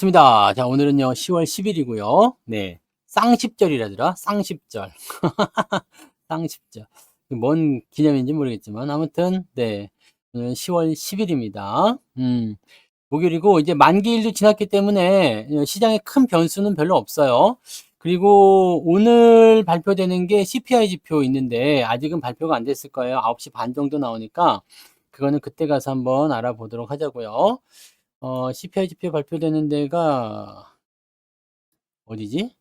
좋습니다. 자, 오늘은요, 10월 10일이고요. 네. 쌍십절이라더라. 쌍십절. 쌍십절. 뭔 기념인지 모르겠지만, 아무튼, 네. 오늘 10월 10일입니다. 목요일이고, 이제 만기일도 지났기 때문에, 시장에 큰 변수는 별로 없어요. 그리고 오늘 발표되는 게 CPI 지표 있는데, 아직은 발표가 안 됐을 거예요. 9시 반 정도 나오니까, 그거는 그때 가서 한번 알아보도록 하자고요. CPI 지표 발표되는 데가 어디지?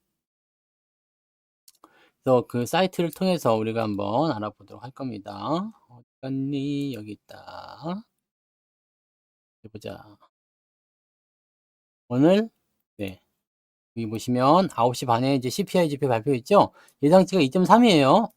그래서 그 사이트를 통해서 우리가 한번 알아보도록 할 겁니다. 어디 갔니? 여기 있다. 해보자. 오늘, 네. 여기 보시면 9시 반에 이제 CPI 지표 발표했죠? 예상치가 2.3이에요.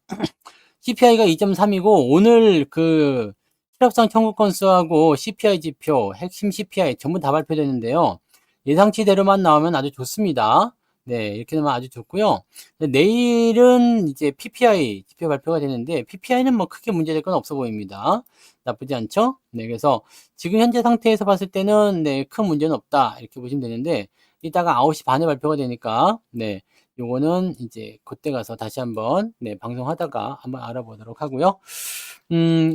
CPI가 2.3이고, 오늘 그 실업상 청구 건수하고 CPI 지표, 핵심 CPI 전부 다 발표되는데요. 예상치대로만 나오면 아주 좋습니다. 네, 이렇게 되면 아주 좋고요. 내일은 이제 PPI 지표 발표가 되는데, PPI는 뭐 크게 문제될 건 없어 보입니다. 나쁘지 않죠? 네, 그래서 지금 현재 상태에서 봤을 때는 네, 큰 문제는 없다. 이렇게 보시면 되는데, 이따가 9시 반에 발표가 되니까, 네, 요거는 이제 그때 가서 다시 한번 네, 방송하다가 한번 알아보도록 하고요.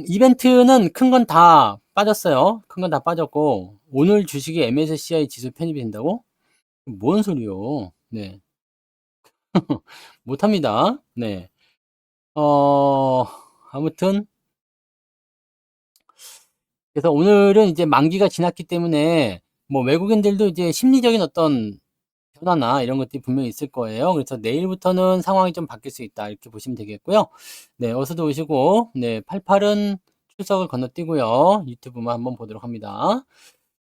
이벤트는 큰 건 다 빠졌어요. 큰 건 다 빠졌고, 오늘 주식이 MSCI 지수 편입이 된다고? 뭔 소리요? 네. 못합니다. 네. 어, 아무튼, 그래서 오늘은 이제 만기가 지났기 때문에, 뭐 외국인들도 이제 심리적인 어떤 변화나 이런 것들이 분명히 있을 거예요. 그래서 내일부터는 상황이 좀 바뀔 수 있다. 이렇게 보시면 되겠고요. 네, 어서도 오시고, 네, 88은 출석을 건너뛰고요. 유튜브만 한번 보도록 합니다.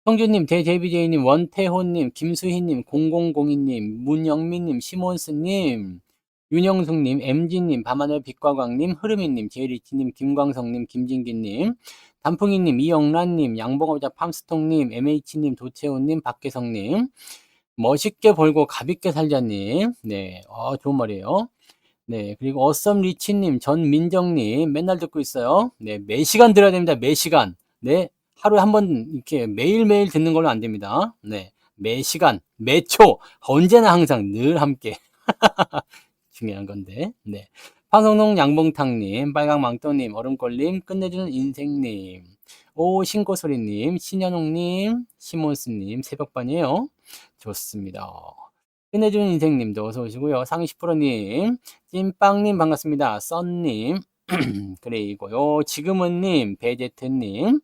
성주님, 대제비제이님, 원태호님, 김수희님, 0002님, 문영민님, 시몬스님, 윤영숙님, MG님, 밤하늘 빛과광님, 흐름이님, 제이리치님, 김광성님, 김진기님, 단풍이님, 이영란님, 양봉업자 팜스통님, MH님, 도채호님, 박계성님, 멋있게 벌고 가볍게 살자님, 네, 좋은 말이에요. 네, 그리고 어썸리치님, 전민정님, 맨날 듣고 있어요. 네, 매시간 들어야 됩니다. 매시간. 네, 하루에 한 번 이렇게 매일매일 듣는 걸로 안 됩니다. 네, 매시간, 매초, 언제나 항상 늘 함께. 중요한 건데. 네. 파송농 양봉탕님, 빨강망토님, 얼음골님, 끝내주는 인생님, 오신고소리님, 신현옥님, 시몬스님, 새벽반이에요. 좋습니다. 끝내주는 인생님도 어서 오시고요. 상위 10%님, 찐빵님 반갑습니다. 썬님, 그리고요. 지금은님, 배제트님,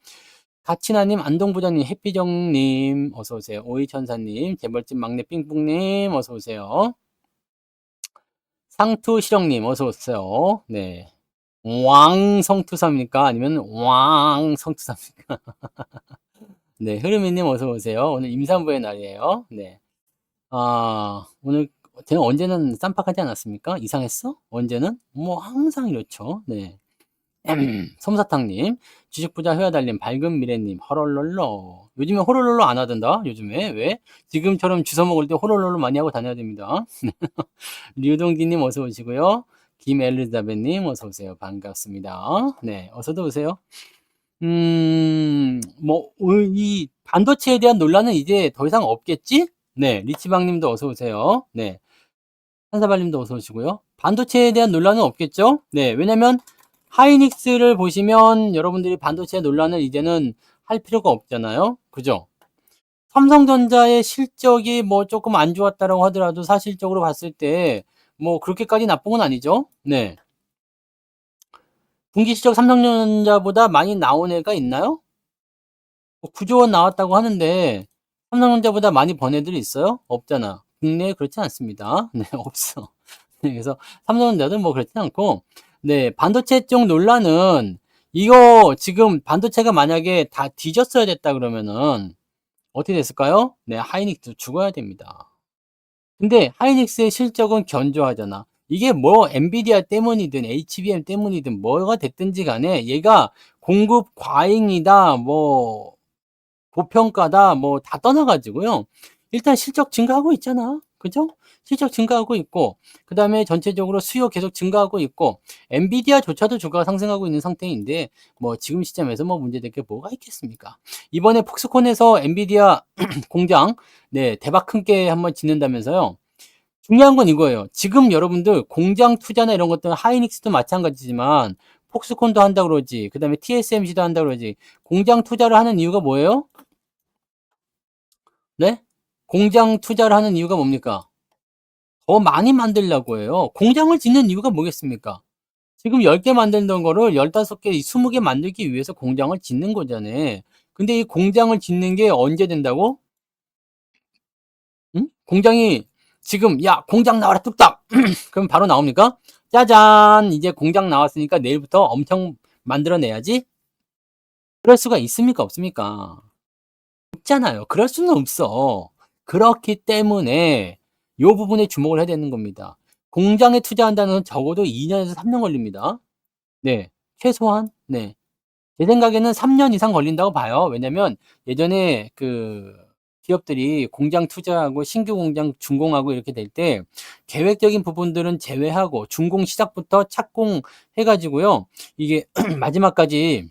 가치나님, 안동부장님, 해피정님, 어서 오세요. 오이천사님, 재벌집 막내 삥뿡님, 어서 오세요. 상투실령님 어서 오세요. 네. 왕성투사입니까? 아니면 왕성투사입니까? 네, 흐르미님 어서 오세요. 오늘 임산부의 날이에요. 네. 오늘 제가 언제는 쌈박하지 않았습니까? 이상했어? 언제는? 뭐 항상 이렇죠. 네. 솜사탕님, 주식부자 회화달님, 밝은 미래님, 허롤롤러. 요즘에 호롤롤러 안 하던다. 요즘에 왜? 지금처럼 주워 먹을 때 호롤롤러 많이 하고 다녀야 됩니다. 류동기님 어서 오시고요. 김엘리자벳님 어서 오세요. 반갑습니다. 네, 어서도 오세요. 뭐, 이 반도체에 대한 논란은 이제 더 이상 없겠지? 네, 리치방님도 어서 오세요. 네, 한사발님도 어서 오시고요. 반도체에 대한 논란은 없겠죠? 네, 왜냐면 하이닉스를 보시면 여러분들이 반도체 논란을 이제는 할 필요가 없잖아요. 그죠? 삼성전자의 실적이 뭐 조금 안 좋았다라고 하더라도 사실적으로 봤을 때 뭐 그렇게까지 나쁜 건 아니죠. 네. 분기 실적 삼성전자보다 많이 나온 애가 있나요? 뭐 9조 원 나왔다고 하는데 삼성전자보다 많이 번 애들이 있어요? 없잖아. 국내에 그렇지 않습니다. 네, 없어. 네, 그래서 삼성전자도 뭐 그렇지 않고, 네, 반도체 쪽 논란은 이거 지금 반도체가 만약에 다 뒤졌어야 됐다 그러면은 어떻게 됐을까요? 네, 하이닉도 죽어야 됩니다. 근데 하이닉스의 실적은 견조하잖아. 이게 뭐 엔비디아 때문이든 HBM 때문이든 뭐가 됐든지 간에 얘가 공급 과잉이다, 뭐 고평가다, 뭐 다 떠나가지고요. 일단 실적 증가하고 있잖아. 그죠? 실적 증가하고 있고, 그 다음에 전체적으로 수요 계속 증가하고 있고, 엔비디아조차도 주가가 상승하고 있는 상태인데, 뭐 지금 시점에서 뭐 문제될 게 뭐가 있겠습니까? 이번에 폭스콘에서 엔비디아 공장, 네, 대박 큰 게 한번 짓는다면서요. 중요한 건 이거예요. 지금 여러분들 공장 투자나 이런 것들은 하이닉스도 마찬가지지만, 폭스콘도 한다 그러지, 그 다음에 TSMC도 한다 그러지, 공장 투자를 하는 이유가 뭐예요? 네? 공장 투자를 하는 이유가 뭡니까? 더 많이 만들려고 해요. 공장을 짓는 이유가 뭐겠습니까? 지금 10개 만든던 거를 15개, 20개 만들기 위해서 공장을 짓는 거잖아요. 근데 이 공장을 짓는 게 언제 된다고? 응? 공장이 지금, 야, 공장 나와라, 뚝딱! 그럼 바로 나옵니까? 짜잔! 이제 공장 나왔으니까 내일부터 엄청 만들어내야지? 그럴 수가 있습니까? 없습니까? 없잖아요. 그럴 수는 없어. 그렇기 때문에 요 부분에 주목을 해야 되는 겁니다. 공장에 투자한다는 건 적어도 2년에서 3년 걸립니다. 네. 최소한. 네. 제 생각에는 3년 이상 걸린다고 봐요. 왜냐면 예전에 그 기업들이 공장 투자하고 신규 공장 준공하고 이렇게 될 때 계획적인 부분들은 제외하고 준공 시작부터 착공해 가지고요. 이게 마지막까지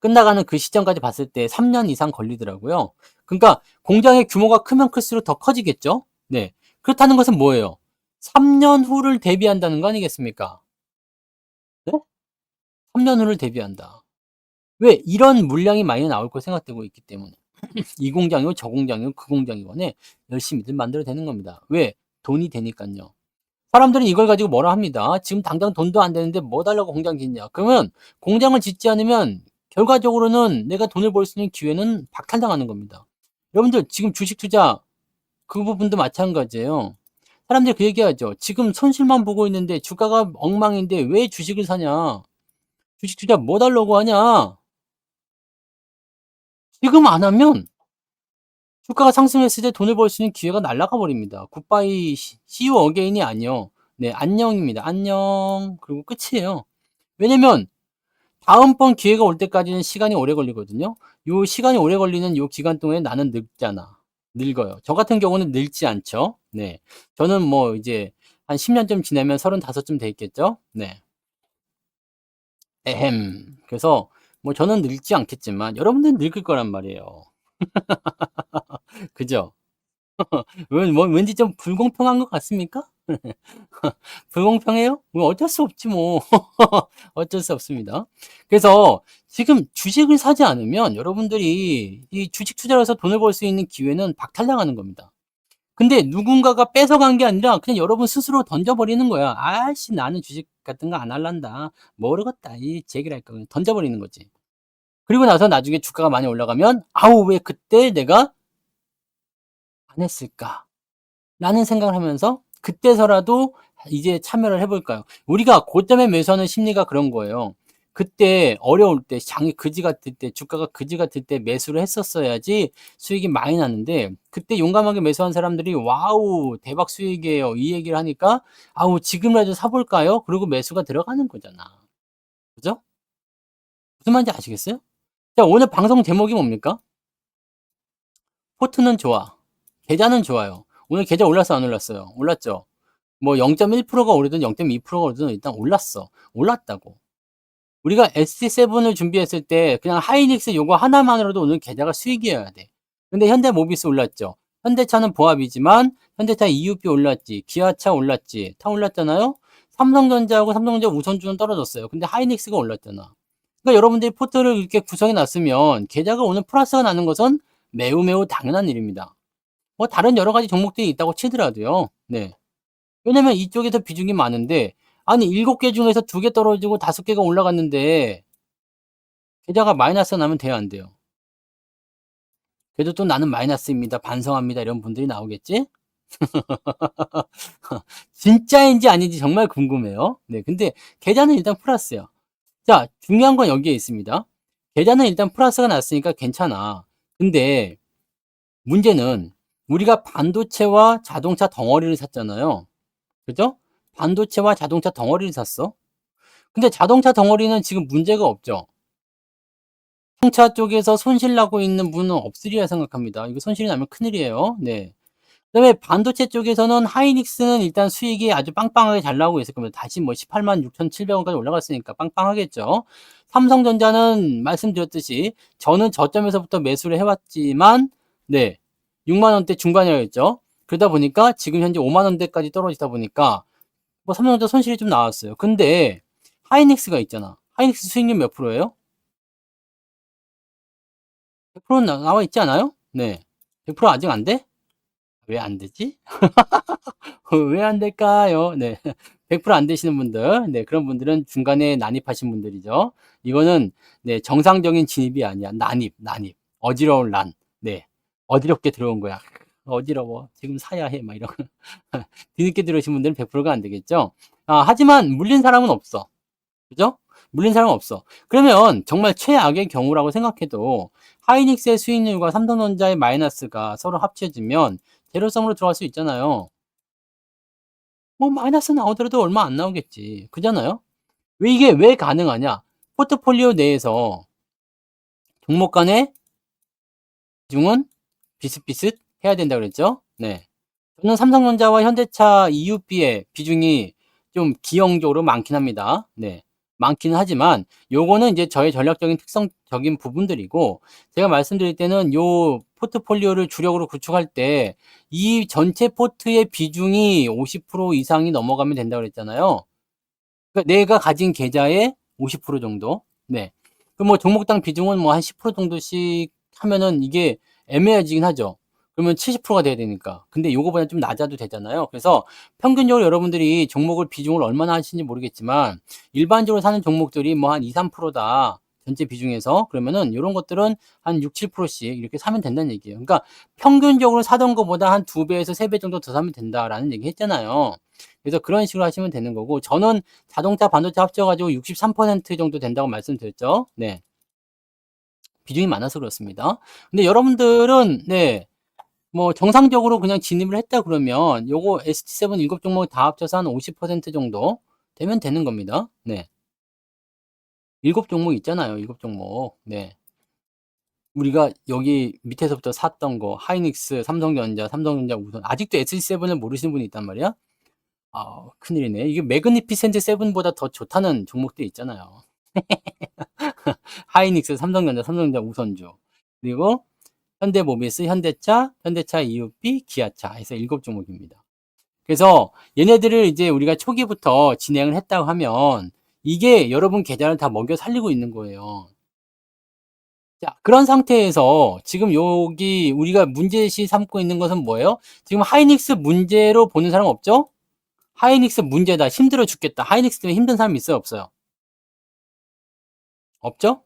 끝나가는 그 시점까지 봤을 때 3년 이상 걸리더라고요. 그러니까 공장의 규모가 크면 클수록 더 커지겠죠? 네. 그렇다는 것은 뭐예요? 3년 후를 대비한다는 거 아니겠습니까? 네? 3년 후를 대비한다. 왜? 이런 물량이 많이 나올 거 생각되고 있기 때문에. 이 공장이고 저 공장이고 그 공장이고네 열심히들 만들어야 되는 겁니다. 왜? 돈이 되니까요. 사람들은 이걸 가지고 뭐라 합니다. 지금 당장 돈도 안 되는데 뭐 달라고 공장 짓냐. 그러면 공장을 짓지 않으면 결과적으로는 내가 돈을 벌 수 있는 기회는 박탈당하는 겁니다. 여러분들 지금 주식 투자 그 부분도 마찬가지예요. 사람들이 그 얘기하죠. 지금 손실만 보고 있는데 주가가 엉망인데 왜 주식을 사냐. 주식 투자 뭐 달라고 하냐. 지금 안 하면 주가가 상승했을 때 돈을 벌 수 있는 기회가 날아가 버립니다. 굿바이 see you again이 아니요. 네, 안녕입니다. 안녕. 그리고 끝이에요. 왜냐면 다음번 기회가 올 때까지는 시간이 오래 걸리거든요. 요 시간이 오래 걸리는 요 기간 동안에 나는 늙잖아. 늙어요. 저 같은 경우는 늙지 않죠. 네. 저는 뭐 이제 한 10년쯤 지나면 35쯤 돼 있겠죠. 네. 에헴. 그래서 뭐 저는 늙지 않겠지만 여러분들은 늙을 거란 말이에요. 그죠? 왠지 좀 불공평한 것 같습니까? 불공평해요? 뭐 어쩔 수 없지 뭐. 어쩔 수 없습니다. 그래서 지금 주식을 사지 않으면 여러분들이 이 주식 투자를 해서 돈을 벌 수 있는 기회는 박탈당하는 겁니다. 근데 누군가가 뺏어간 게 아니라 그냥 여러분 스스로 던져버리는 거야. 아씨 나는 주식 같은 거 안 할란다. 모르겠다. 이 제기를 할까 그냥 던져버리는 거지. 그리고 나서 나중에 주가가 많이 올라가면 아우 왜 그때 내가 안 했을까? 라는 생각을 하면서 그때서라도 이제 참여를 해 볼까요? 우리가 고점에 매수하는 심리가 그런 거예요. 그때 어려울 때 장이 그지 같을 때 주가가 그지 같을 때 매수를 했었어야지 수익이 많이 났는데 그때 용감하게 매수한 사람들이 "와우 대박 수익이에요." 이 얘기를 하니까 "아우 지금이라도 사 볼까요?" 그러고 매수가 들어가는 거잖아. 그죠? 무슨 말인지 아시겠어요? 자 오늘 방송 제목이 뭡니까? "포트는 좋아. 계좌는 좋아요." 오늘 계좌 올랐어요 안 올랐어요? 올랐죠? 뭐 0.1%가 오르든 0.2%가 오르든 일단 올랐어. 올랐다고. 우리가 S7을 준비했을 때 그냥 하이닉스 요거 하나만으로도 오늘 계좌가 수익이어야 돼. 근데 현대모비스 올랐죠. 현대차는 보합이지만 현대차 EUP 올랐지. 기아차 올랐지. 다 올랐잖아요. 삼성전자하고 삼성전자 우선주는 떨어졌어요. 근데 하이닉스가 올랐잖아. 그러니까 여러분들이 포트를 이렇게 구성해 놨으면 계좌가 오늘 플러스가 나는 것은 매우 매우 당연한 일입니다. 뭐 다른 여러 가지 종목들이 있다고 치더라도요. 네. 왜냐면 이쪽에서 비중이 많은데 아니 7개 중에서 2개 떨어지고 5개가 올라갔는데 계좌가 마이너스가 나면 돼요 안 돼요? 그래도 또 "나는 마이너스입니다. 반성합니다." 이런 분들이 나오겠지? 진짜인지 아닌지 정말 궁금해요. 네 근데 계좌는 일단 플러스야. 자 중요한 건 여기에 있습니다. 계좌는 일단 플러스가 났으니까 괜찮아. 근데 문제는 우리가 반도체와 자동차 덩어리를 샀잖아요. 그죠? 반도체와 자동차 덩어리를 샀어. 근데 자동차 덩어리는 지금 문제가 없죠. 자동차 쪽에서 손실 나고 있는 분은 없으리라 생각합니다. 이거 손실이 나면 큰일이에요. 네. 그다음에 반도체 쪽에서는 하이닉스는 일단 수익이 아주 빵빵하게 잘 나오고 있을 겁니다. 다시 뭐 186,700 원까지 올라갔으니까 빵빵하겠죠. 삼성전자는 말씀드렸듯이 저는 저점에서부터 매수를 해 왔지만 네. 6만 원대 중반이었죠. 그러다 보니까 지금 현재 5만 원대까지 떨어지다 보니까 뭐 삼성전자 손실이 좀 나왔어요. 근데 하이닉스가 있잖아. 하이닉스 수익률 몇 프로예요? 100% 나와 있지 않아요? 네. 100% 아직 안 돼? 왜 안 되지? 왜 안 될까요? 네. 100%안 되시는 분들, 네, 그런 분들은 중간에 난입하신 분들이죠. 이거는, 네, 정상적인 진입이 아니야. 난입. 어지러운 난. 네. 어지럽게 들어온 거야. 어지러워. 지금 사야 해. 막 이런. 뒤늦게 들어오신 분들은 100%가 안 되겠죠. 하지만 물린 사람은 없어. 그죠? 물린 사람은 없어. 그러면 정말 최악의 경우라고 생각해도 하이닉스의 수익률과 삼성전자의 마이너스가 서로 합쳐지면 제로섬으로 들어갈 수 있잖아요. 뭐 마이너스 나오더라도 얼마 안 나오겠지. 그잖아요. 왜 가능하냐? 포트폴리오 내에서 종목 간의 비중은 비슷비슷 해야 된다 그랬죠? 네. 저는 삼성전자와 현대차 EUB의 비중이 좀 기형적으로 많긴 합니다. 네. 많기는 하지만 요거는 이제 저의 전략적인 특성적인 부분들이고 제가 말씀드릴 때는 요 포트폴리오를 주력으로 구축할 때 이 전체 포트의 비중이 50% 이상이 넘어가면 된다고 그랬잖아요. 그러니까 내가 가진 계좌의 50% 정도. 네. 그럼 뭐 종목당 비중은 뭐 한 10% 정도씩 하면은 이게 애매해지긴 하죠. 그러면 70%가 돼야 되니까. 근데 요거보다 좀 낮아도 되잖아요. 그래서 평균적으로 여러분들이 종목을 비중을 얼마나 하시는지 모르겠지만 일반적으로 사는 종목들이 뭐 한 2, 3%다. 전체 비중에서. 그러면은 요런 것들은 한 6, 7%씩 이렇게 사면 된다는 얘기예요. 그러니까 평균적으로 사던 것보다 한 2배에서 3배 정도 더 사면 된다라는 얘기 했잖아요. 그래서 그런 식으로 하시면 되는 거고 저는 자동차, 반도체 합쳐가지고 63% 정도 된다고 말씀드렸죠. 네. 비중이 많아서 그렇습니다. 근데 여러분들은, 네, 뭐, 정상적으로 그냥 진입을 했다 그러면, 요거 ST7 7 종목 다 합쳐서 한 50% 정도 되면 되는 겁니다. 네. 7 종목 있잖아요. 7 종목. 네. 우리가 여기 밑에서부터 샀던 거, 하이닉스, 삼성전자 우선, 아직도 ST7을 모르시는 분이 있단 말이야? 큰일이네. 이게 매그니피센트 7보다 더 좋다는 종목도 있잖아요. 하이닉스, 삼성전자 우선주. 그리고 현대모비스, 현대차 EUP, 기아차 해서 7 종목입니다. 그래서 얘네들을 이제 우리가 초기부터 진행을 했다고 하면 이게 여러분 계좌를 다 먹여 살리고 있는 거예요. 자, 그런 상태에서 지금 여기 우리가 문제시 삼고 있는 것은 뭐예요? 지금 하이닉스 문제로 보는 사람 없죠? 하이닉스 문제다. 힘들어 죽겠다. 하이닉스 때문에 힘든 사람 있어요? 없어요? 없죠?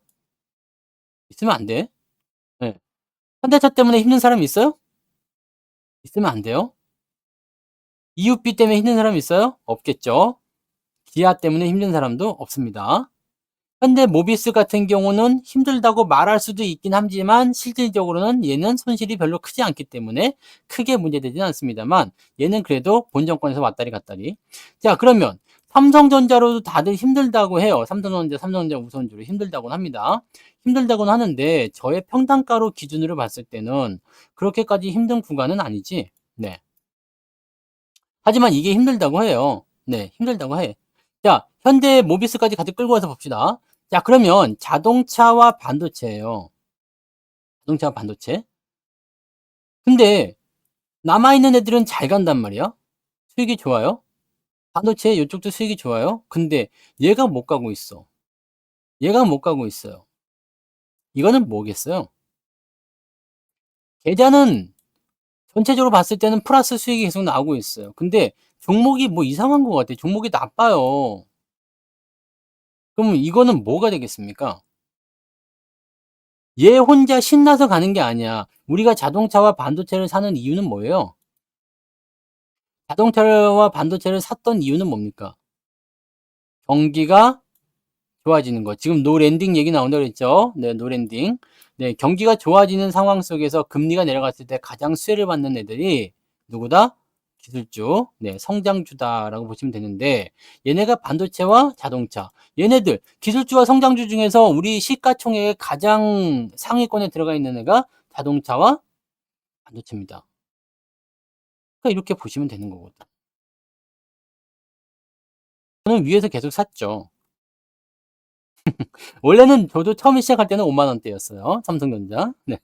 있으면 안 돼. 네. 현대차 때문에 힘든 사람 있어요? 있으면 안 돼요. 이웃비 때문에 힘든 사람 있어요? 없겠죠. 기아 때문에 힘든 사람도 없습니다. 현대 모비스 같은 경우는 힘들다고 말할 수도 있긴 하지만 실질적으로는 얘는 손실이 별로 크지 않기 때문에 크게 문제되지는 않습니다만 얘는 그래도 본정권에서 왔다리 갔다리. 자, 그러면 삼성전자로도 다들 힘들다고 해요. 삼성전자 우선주로 힘들다고는 합니다. 힘들다고는 하는데 저의 평단가로 기준으로 봤을 때는 그렇게까지 힘든 구간은 아니지. 네. 하지만 이게 힘들다고 해요. 네, 힘들다고 해. 자, 현대 모비스까지 같이 끌고 와서 봅시다. 자, 그러면 자동차와 반도체예요. 자동차와 반도체. 근데 남아있는 애들은 잘 간단 말이야. 수익이 좋아요. 반도체 이쪽도 수익이 좋아요. 근데 얘가 못 가고 있어. 얘가 못 가고 있어요. 이거는 뭐겠어요? 계좌는 전체적으로 봤을 때는 플러스 수익이 계속 나오고 있어요. 근데 종목이 뭐 이상한 것 같아. 종목이 나빠요. 그러면 이거는 뭐가 되겠습니까? 얘 혼자 신나서 가는 게 아니야. 우리가 자동차와 반도체를 사는 이유는 뭐예요? 자동차와 반도체를 샀던 이유는 뭡니까? 경기가 좋아지는 거. 지금 노랜딩 얘기 나온다고 그랬죠? 네, 노랜딩. 네, 경기가 좋아지는 상황 속에서 금리가 내려갔을 때 가장 수혜를 받는 애들이 누구다? 기술주, 네, 성장주다라고 보시면 되는데 얘네가 반도체와 자동차. 얘네들 기술주와 성장주 중에서 우리 시가총액의 가장 상위권에 들어가 있는 애가 자동차와 반도체입니다. 그러니까 이렇게 보시면 되는 거거든. 저는 위에서 계속 샀죠. 원래는 저도 처음에 시작할 때는 5만 원대였어요. 삼성전자. 네.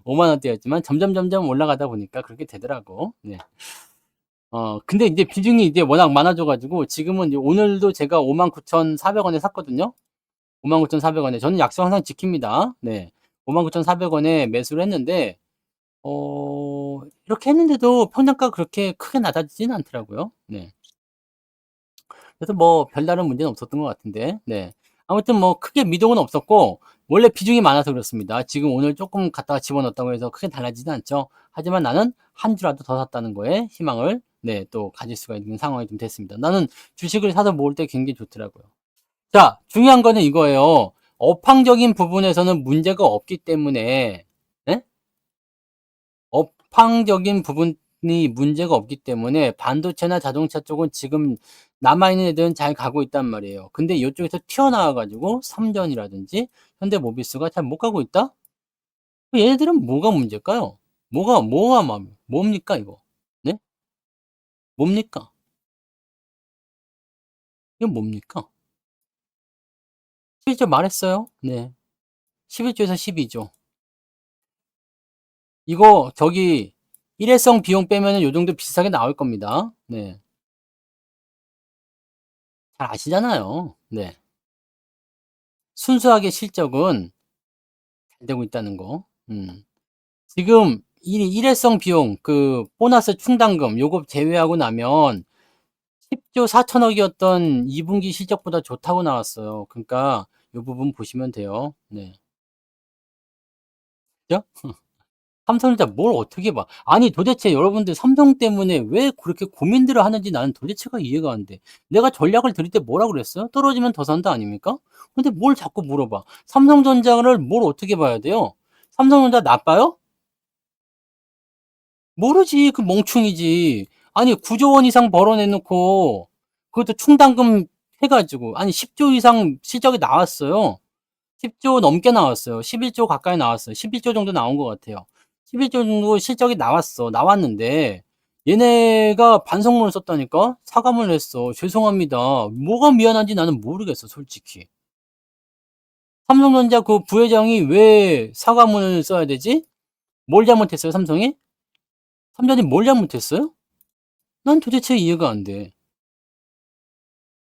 5만 원대였지만 점점 올라가다 보니까 그렇게 되더라고. 네. 근데 이제 비중이 이제 워낙 많아져 가지고 지금은 이제 오늘도 제가 59,400원에 샀거든요. 59,400원에. 저는 약속 항상 지킵니다. 네. 59,400원에 매수를 했는데 이렇게 했는데도 평단가가 그렇게 크게 낮아지지는 않더라고요. 네. 그래서 뭐 별다른 문제는 없었던 것 같은데. 네. 아무튼 뭐 크게 미동은 없었고 원래 비중이 많아서 그렇습니다. 지금 오늘 조금 갖다가 집어넣었다고 해서 크게 달라지진 않죠. 하지만 나는 한 주라도 더 샀다는 거에 희망을 네, 또 가질 수가 있는 상황이 좀 됐습니다. 나는 주식을 사서 모을 때 굉장히 좋더라고요. 자, 중요한 거는 이거예요. 업황적인 부분에서는 문제가 없기 때문에 네? 업황적인 부분이 문제가 없기 때문에 반도체나 자동차 쪽은 지금 남아있는 애들은 잘 가고 있단 말이에요. 근데 이쪽에서 튀어나와 가지고 삼전이라든지 현대모비스가 잘 못 가고 있다? 얘네들은 뭐가 문제일까요? 뭡니까 이거? 네? 뭡니까? 이건 뭡니까? 11조 말했어요. 네. 11조에서 12조. 이거 저기 일회성 비용 빼면은 요 정도 비슷하게 나올 겁니다. 네. 잘 아시잖아요. 네. 순수하게 실적은 잘 되고 있다는 거. 지금 일회성 비용, 그 보너스 충당금 요거 제외하고 나면 10조 4천억이었던 2분기 실적보다 좋다고 나왔어요. 그러니까 요 부분 보시면 돼요. 네. 그죠? 삼성전자 뭘 어떻게 봐. 아니 도대체 여러분들 삼성 때문에 왜 그렇게 고민들을 하는지 나는 도대체가 이해가 안 돼. 내가 전략을 드릴 때 뭐라 그랬어요? 떨어지면 더 산다 아닙니까? 근데 뭘 자꾸 물어봐. 삼성전자를 뭘 어떻게 봐야 돼요? 삼성전자 나빠요? 모르지. 그 멍충이지. 아니 9조 원 이상 벌어내놓고 그것도 충당금 해가지고 아니 10조 이상 실적이 나왔어요. 10조 넘게 나왔어요. 11조 가까이 나왔어요. 11조 정도 나온 것 같아요. 11조 정도 실적이 나왔는데 얘네가 반성문을 썼다니까? 사과문을 했어. 죄송합니다. 뭐가 미안한지 나는 모르겠어, 솔직히. 삼성전자 그 부회장이 왜 사과문을 써야 되지? 뭘 잘못했어요, 삼성이? 삼전이 뭘 잘못했어요? 난 도대체 이해가 안 돼.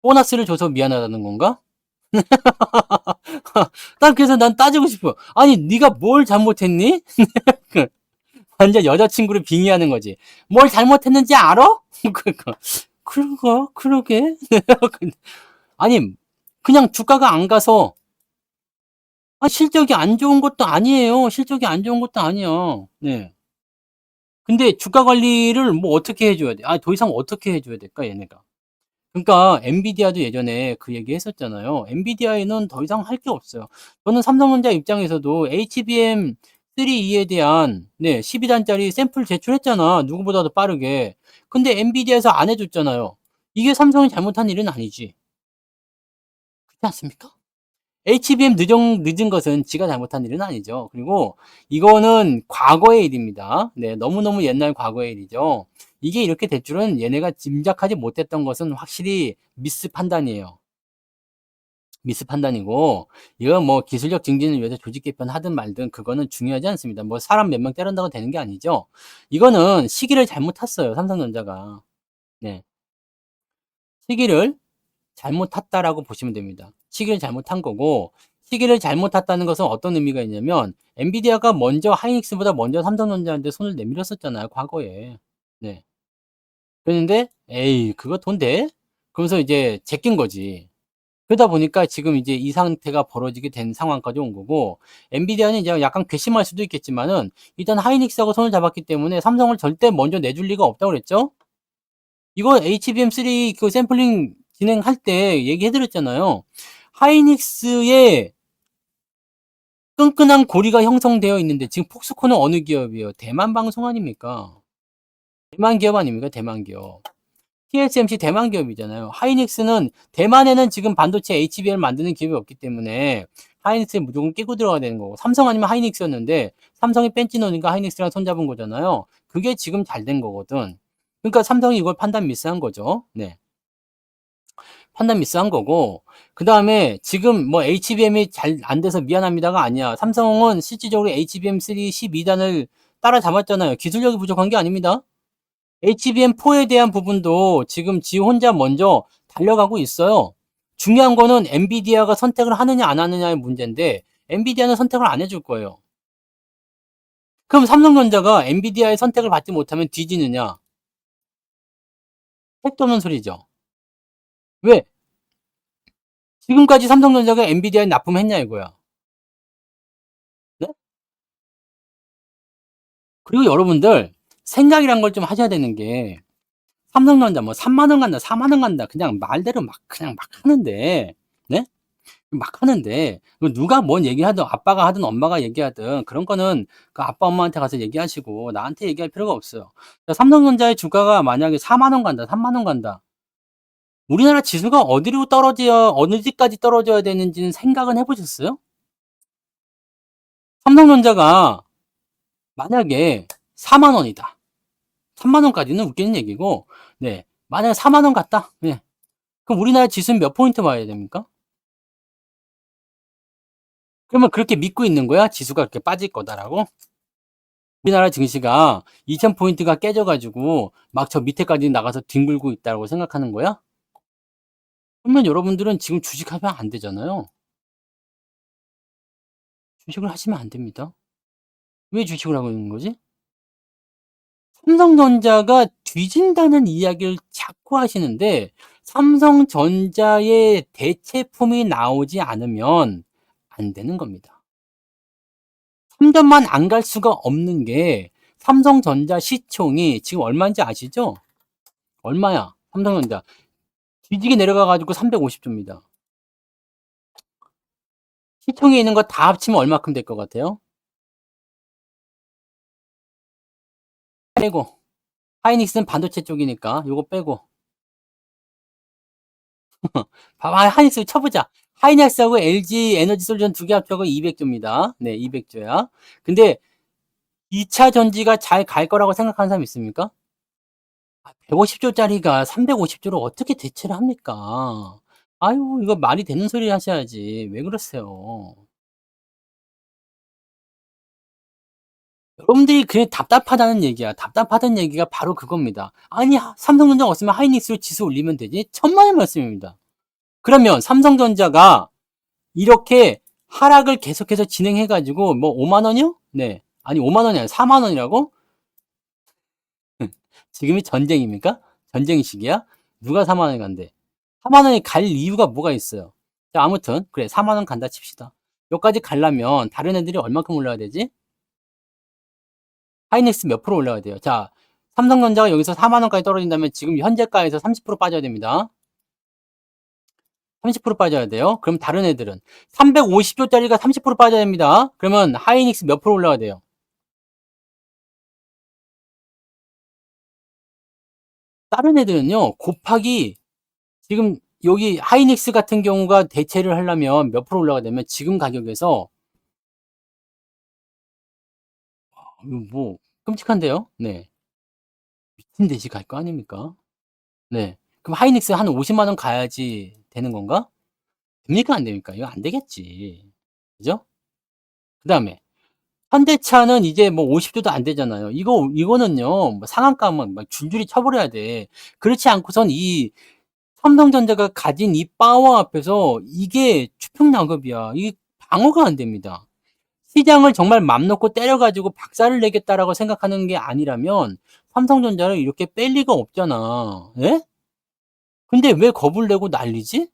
보너스를 줘서 미안하다는 건가? 그래서 난 따지고 싶어. 아니, 네가 뭘 잘못했니? 완전 여자친구를 빙의하는 거지. 뭘 잘못했는지 알아? 그런가? 그러게? 아니, 그냥 주가가 안 가서, 실적이 안 좋은 것도 아니에요. 실적이 안 좋은 것도 아니야. 네. 근데 주가 관리를 뭐 어떻게 해줘야 돼? 더 이상 어떻게 해줘야 될까, 얘네가? 그러니까 엔비디아도 예전에 그 얘기 했었잖아요. 엔비디아에는 더 이상 할 게 없어요. 저는 삼성전자 입장에서도 HBM3E에 대한 12단짜리 샘플 제출했잖아. 누구보다도 빠르게. 근데 엔비디아에서 안 해줬잖아요. 이게 삼성이 잘못한 일은 아니지. 그렇지 않습니까? HBM 늦은 것은 지가 잘못한 일은 아니죠. 그리고 이거는 과거의 일입니다. 네, 너무너무 옛날 과거의 일이죠. 이게 이렇게 될 줄은 얘네가 짐작하지 못했던 것은 확실히 미스 판단이에요. 미스 판단이고, 이건 뭐 기술력 증진을 위해서 조직 개편하든 말든 그거는 중요하지 않습니다. 뭐 사람 몇 명 때린다고 되는 게 아니죠. 이거는 시기를 잘못 탔어요, 삼성전자가. 네. 시기를 잘못 탔다라고 보시면 됩니다. 시기를 잘못한 거고, 시기를 잘못 탔다는 것은 어떤 의미가 있냐면 엔비디아가 먼저 하이닉스보다 먼저 삼성전자한테 손을 내밀었었잖아요, 과거에. 네. 그랬는데 에이 그거 돈 돼? 그러면서 이제 제낀 거지. 그러다 보니까 지금 이제 이 상태가 벌어지게 된 상황까지 온 거고, 엔비디아는 이제 약간 괘씸할 수도 있겠지만은 일단 하이닉스하고 손을 잡았기 때문에 삼성을 절대 먼저 내줄 리가 없다고 그랬죠. 이거 HBM3 그 샘플링 진행할 때 얘기해 드렸잖아요. 하이닉스의 끈끈한 고리가 형성되어 있는데 지금 폭스콘은 어느 기업이에요? 대만 방송 아닙니까? 대만 기업 아닙니까? 대만 기업. TSMC 대만 기업이잖아요. 하이닉스는 대만에는 지금 반도체 HBM을 만드는 기업이 없기 때문에 하이닉스에 무조건 끼고 들어가야 되는 거고, 삼성 아니면 하이닉스였는데 삼성이 뺀지 노니까 하이닉스랑 손잡은 거잖아요. 그게 지금 잘 된 거거든. 그러니까 삼성이 이걸 판단 미스한 거죠. 네. 판단 미스한 거고 그다음에 지금 뭐 HBM이 잘 안 돼서 미안합니다가 아니야. 삼성은 실질적으로 HBM3 12단을 따라잡았잖아요. 기술력이 부족한 게 아닙니다. HBM4에 대한 부분도 지금 지 혼자 먼저 달려가고 있어요. 중요한 거는 엔비디아가 선택을 하느냐 안 하느냐의 문제인데 엔비디아는 선택을 안 해줄 거예요. 그럼 삼성전자가 엔비디아의 선택을 받지 못하면 뒤지느냐? 택도 없는 소리죠. 왜? 지금까지 삼성전자가 엔비디아에 납품했냐 이거야. 네? 그리고 여러분들 생각이란 걸 좀 하셔야 되는 게 삼성전자 뭐 3만 원 간다, 4만 원 간다 그냥 말대로 막 그냥 막 하는데 네? 막 하는데 누가 뭔 얘기하든 아빠가 하든 엄마가 얘기하든 그런 거는 그 아빠 엄마한테 가서 얘기하시고 나한테 얘기할 필요가 없어요. 삼성전자의 주가가 만약에 4만 원 간다, 3만 원 간다. 우리나라 지수가 어디로 떨어져야 어느지까지 떨어져야 되는지는 생각은 해보셨어요? 삼성전자가 만약에 4만 원이다. 3만 원까지는 웃기는 얘기고, 네. 만약에 4만 원 갔다. 네. 그럼 우리나라 지수는 몇 포인트 와야 됩니까? 그러면 그렇게 믿고 있는 거야? 지수가 그렇게 빠질 거다라고? 우리나라 증시가 2000포인트가 깨져가지고 막 저 밑에까지 나가서 뒹굴고 있다고 생각하는 거야? 그러면 여러분들은 지금 주식하면 안 되잖아요. 주식을 하시면 안 됩니다. 왜 주식을 하고 있는 거지? 삼성전자가 뒤진다는 이야기를 자꾸 하시는데 삼성전자의 대체품이 나오지 않으면 안 되는 겁니다. 3점만 안 갈 수가 없는 게 삼성전자 시총이 지금 얼마인지 아시죠? 얼마야? 삼성전자. 뒤지게 내려가가지고 350조입니다. 시총에 있는 거 다 합치면 얼마큼 될 것 같아요? 빼고. 하이닉스는 반도체 쪽이니까 요거 빼고. 봐봐, 하이닉스 쳐보자. 하이닉스하고 LG 에너지 솔루션 두 개 합쳐서 200조입니다. 네, 200조야. 근데 2차 전지가 잘 갈 거라고 생각하는 사람 있습니까? 150조짜리가 350조를 어떻게 대체를 합니까? 아유, 이거 말이 되는 소리 하셔야지. 왜 그러세요? 여러분들이 그게 답답하다는 얘기야. 답답하다는 얘기가 바로 그겁니다. 아니, 삼성전자 없으면 하이닉스로 지수 올리면 되지? 천만의 말씀입니다. 그러면 삼성전자가 이렇게 하락을 계속해서 진행해가지고 뭐 5만 원이요? 네. 아니 5만 원이 아니라 4만 원이라고? 지금이 전쟁입니까? 전쟁 시기야? 누가 4만 원이 간대? 4만 원이 갈 이유가 뭐가 있어요? 자, 아무튼 그래 4만 원 간다 칩시다. 여기까지 가려면 다른 애들이 얼마큼 올라야 되지? 하이닉스 몇 프로 올라야 돼요? 자, 삼성전자가 여기서 4만 원까지 떨어진다면 지금 현재가에서 30% 빠져야 됩니다. 30% 빠져야 돼요. 그럼 다른 애들은 350조짜리가 30% 빠져야 됩니다. 그러면 하이닉스 몇 프로 올라가야 돼요? 다른 애들은요, 곱하기 지금 여기 하이닉스 같은 경우가 대체를 하려면 몇 프로 올라가야 되면 지금 가격에서 뭐 끔찍한데요? 네. 미친 듯이 갈 거 아닙니까? 네. 그럼 하이닉스 한 50만 원 가야지 되는 건가? 됩니까? 안 됩니까? 이거 안 되겠지. 그죠? 그다음에 현대차는 이제 뭐 50조도 안 되잖아요. 이거는요, 뭐 상한가만 막 줄줄이 쳐버려야 돼. 그렇지 않고선 이 삼성전자가 가진 이 파워 앞에서 이게 추평낙엽이야. 이게 방어가 안 됩니다. 시장을 정말 맘 놓고 때려가지고 박살을 내겠다라고 생각하는 게 아니라면 삼성전자를 이렇게 뺄 리가 없잖아. 예? 근데 왜 겁을 내고 난리지?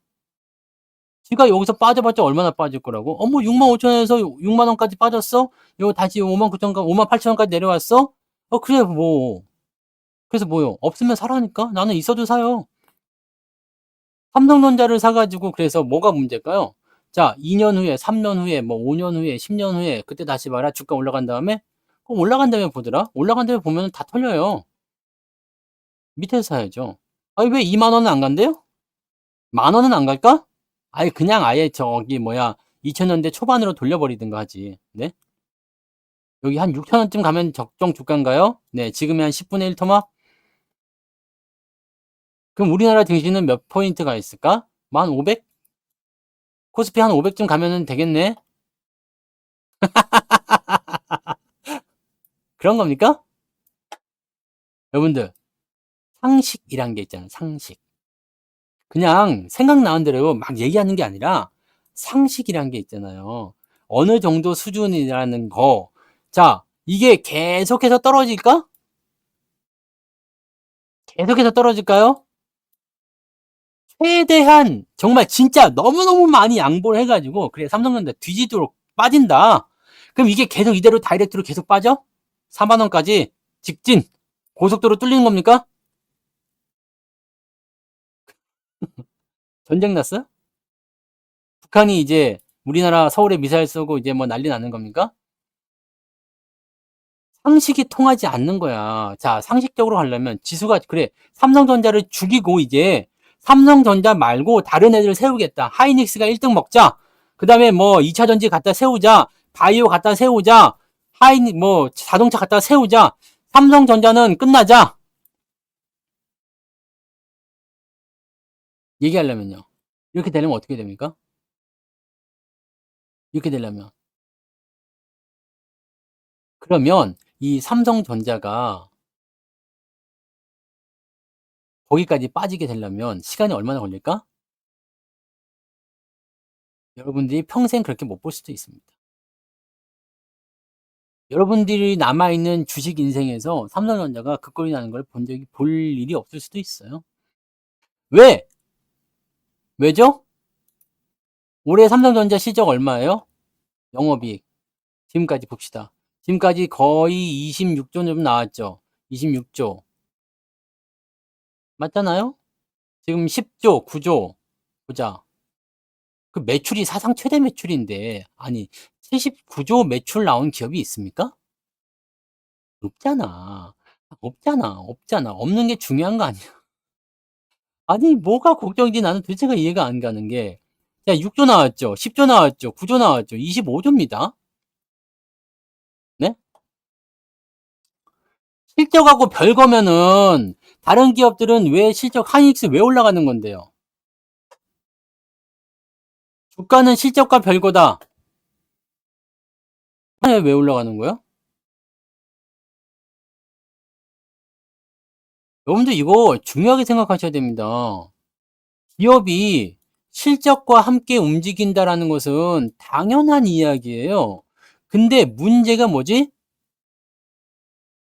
지가 여기서 빠져봤자 얼마나 빠질 거라고? 어머, 6만 5천 원에서 6만 원까지 빠졌어? 이거 다시 5만 9천 원, 5만 8천 원까지 내려왔어? 그래, 뭐. 그래서 뭐요? 없으면 사라니까? 나는 있어도 사요. 삼성전자를 사가지고 그래서 뭐가 문제일까요? 자, 2년 후에, 3년 후에, 뭐 5년 후에, 10년 후에 그때 다시 봐라. 주가 올라간 다음에 그럼 올라간 다음에 보더라. 올라간 다음에 보면 다 털려요. 밑에서 사야죠. 아니 왜 2만 원은 안 간대요? 만 원은 안 갈까? 아예 그냥 아예 저기 뭐야 2000년대 초반으로 돌려버리든가 하지. 네? 여기 한 6천 원쯤 가면 적정 주가인가요? 네, 지금이 한 10분의 1 토막? 그럼 우리나라 증시는 몇 포인트가 있을까? 만 500? 코스피 한 500쯤 가면은 되겠네? 그런 겁니까? 여러분들, 상식이란 게 있잖아요, 상식. 그냥 생각나는 대로 막 얘기하는 게 아니라 상식이란 게 있잖아요. 어느 정도 수준이라는 거. 자, 이게 계속해서 떨어질까? 계속해서 떨어질까요? 최대한 정말 진짜 너무너무 많이 양보를 해가지고 그래 삼성전자 뒤지도록 빠진다. 그럼 이게 계속 이대로 다이렉트로 계속 빠져? 4만 원까지 직진 고속도로 뚫리는 겁니까? 전쟁 났어요? 북한이 이제 우리나라 서울에 미사일 쏘고 이제 뭐 난리 나는 겁니까? 상식이 통하지 않는 거야. 자, 상식적으로 가려면 지수가 그래. 삼성전자를 죽이고 이제 삼성전자 말고 다른 애들 세우겠다. 하이닉스가 1등 먹자. 그다음에 뭐 2차 전지 갖다 세우자. 바이오 갖다 세우자. 하이닉 뭐 자동차 갖다 세우자. 삼성전자는 끝나자. 얘기하려면요. 이렇게 되려면 어떻게 됩니까? 이렇게 되려면 그러면 이 삼성전자가 거기까지 빠지게 되려면 시간이 얼마나 걸릴까? 여러분들이 평생 그렇게 못 볼 수도 있습니다. 여러분들이 남아있는 주식 인생에서 삼성전자가 그 꼴이 나는 걸 볼 일이 없을 수도 있어요. 왜? 왜죠? 올해 삼성전자 실적 얼마예요? 영업이익. 지금까지 봅시다. 지금까지 거의 26조 좀 나왔죠. 26조. 맞잖아요? 지금 10조, 9조. 보자. 그 매출이 사상 최대 매출인데, 아니, 79조 매출 나온 기업이 있습니까? 없잖아. 없잖아. 없잖아. 없는 게 중요한 거 아니야. 아니, 뭐가 걱정인지 나는 도대체가 이해가 안 가는 게, 야, 6조 나왔죠. 10조 나왔죠. 9조 나왔죠. 25조입니다. 네? 실적하고 별거면은, 다른 기업들은 왜 실적, 하이닉스 왜 올라가는 건데요? 주가는 실적과 별거다. 왜 올라가는 거야? 여러분들 이거 중요하게 생각하셔야 됩니다. 기업이 실적과 함께 움직인다라는 것은 당연한 이야기예요. 근데 문제가 뭐지?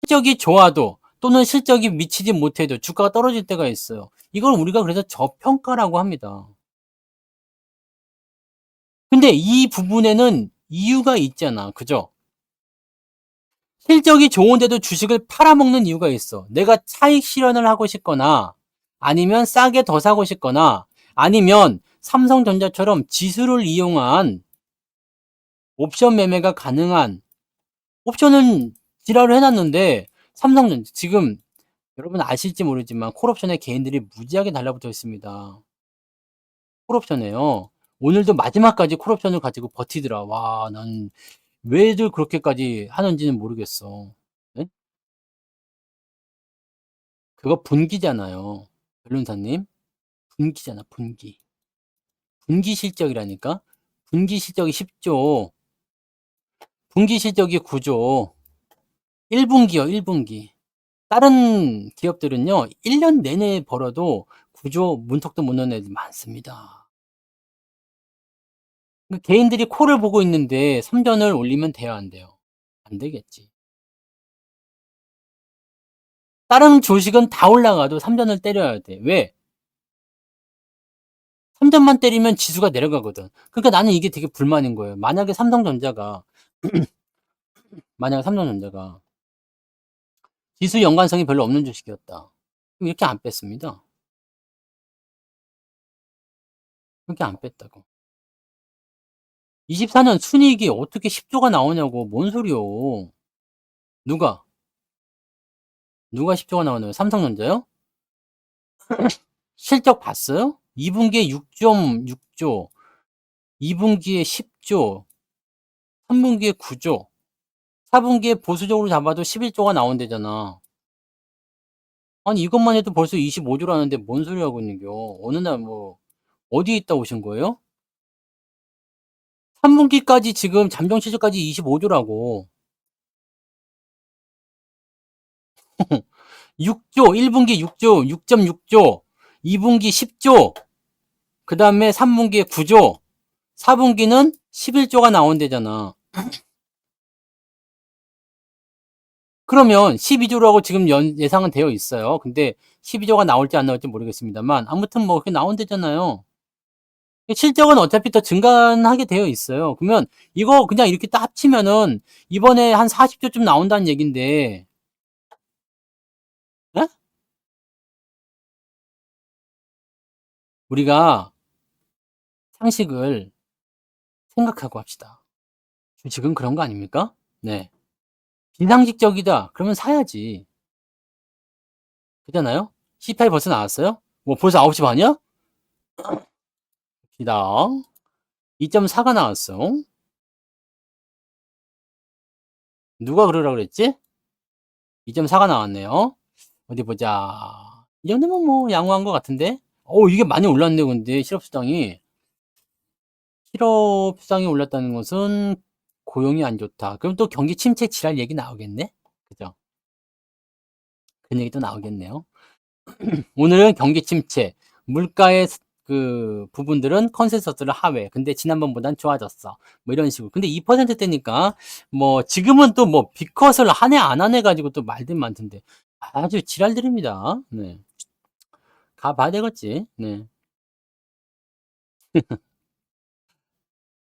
실적이 좋아도 또는 실적이 미치지 못해도 주가가 떨어질 때가 있어요. 이걸 우리가 그래서 저평가라고 합니다. 근데 이 부분에는 이유가 있잖아. 그죠? 실적이 좋은데도 주식을 팔아먹는 이유가 있어. 내가 차익 실현을 하고 싶거나 아니면 싸게 더 사고 싶거나 아니면 삼성전자처럼 지수를 이용한 옵션 매매가 가능한 옵션은 지랄을 해놨는데 삼성전자 지금 여러분 아실지 모르지만 콜옵션에 개인들이 무지하게 달라붙어 있습니다. 콜옵션에요. 오늘도 마지막까지 콜옵션을 가지고 버티더라. 와, 난 왜들 그렇게까지 하는지는 모르겠어. 네? 그거 분기잖아요. 변론사님. 분기잖아, 분기. 분기 실적이라니까? 분기 실적이 10조, 분기 실적이 9조, 1분기요, 1분기. 다른 기업들은요, 1년 내내 벌어도 9조 문턱도 못 넣는 애들 많습니다. 그 개인들이 코를 보고 있는데 3전을 올리면 돼요, 안 돼요? 안 되겠지. 다른 주식은 다 올라가도 3전을 때려야 돼. 왜? 3전만 때리면 지수가 내려가거든. 그러니까 나는 이게 되게 불만인 거예요. 만약에 삼성전자가 지수 연관성이 별로 없는 주식이었다. 그럼 이렇게 안 뺐습니다. 이렇게 안 뺐다고. 24년 순이익이 어떻게 10조가 나오냐고. 뭔 소리요. 누가? 누가 10조가 나오나요? 삼성전자요? 실적 봤어요? 2분기에 6.6조, 2분기에 10조, 3분기에 9조, 4분기에 보수적으로 잡아도 11조가 나온대잖아. 아니 이것만 해도 벌써 25조라는데 뭔 소리 하고 있는겨. 어느 날 뭐 어디에 있다 오신 거예요? 3분기까지 지금 잠정 실적까지 25조라고. 6조, 1분기 6조, 6.6조, 2분기 10조, 그 다음에 3분기에 9조, 4분기는 11조가 나온대잖아. 그러면 12조라고 지금 예상은 되어 있어요. 근데 12조가 나올지 안 나올지 모르겠습니다만 아무튼 뭐 그게 나온대잖아요. 실적은 어차피 더 증가하게 되어 있어요. 그러면 이거 그냥 이렇게 딱 합치면은 이번에 한 40조쯤 나온다는 얘긴데, 에? 우리가 상식을 생각하고 합시다. 주식은 그런 거 아닙니까? 네. 비상식적이다. 그러면 사야지. 그잖아요? C8 벌써 나왔어요? 뭐 벌써 9시 반이야? 기다. 2.4가 나왔어. 누가 그러라 그랬지? 2.4가 나왔네요. 어디 보자. 이 정도면 뭐 양호한 것 같은데? 이게 많이 올랐네, 근데 실업수당이. 실업수당이 올랐다는 것은 고용이 안 좋다. 그럼 또 경기 침체 지랄 얘기 나오겠네? 그죠? 그런 얘기 또 나오겠네요. 오늘은 경기 침체, 물가의 그 부분들은 컨센서스를 하회. 근데 지난번보단 좋아졌어. 뭐 이런 식으로. 근데 2%대니까 뭐 지금은 또 뭐 비컷을 한 해 안 한 해 가지고 또 말들 많던데 아주 지랄들입니다. 네. 가봐야 되겠지. 네.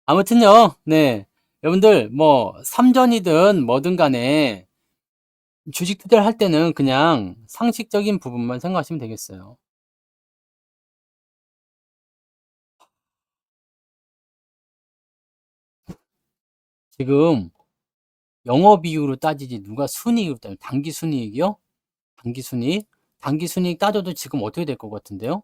아무튼요. 네. 여러분들 뭐 삼전이든 뭐든 간에 주식 투자를 할 때는 그냥 상식적인 부분만 생각하시면 되겠어요. 지금 영업이익으로 따지지 누가 순이익으로 따져. 당기순이익이요? 당기순이익? 당기순이익 따져도 지금 어떻게 될 것 같은데요?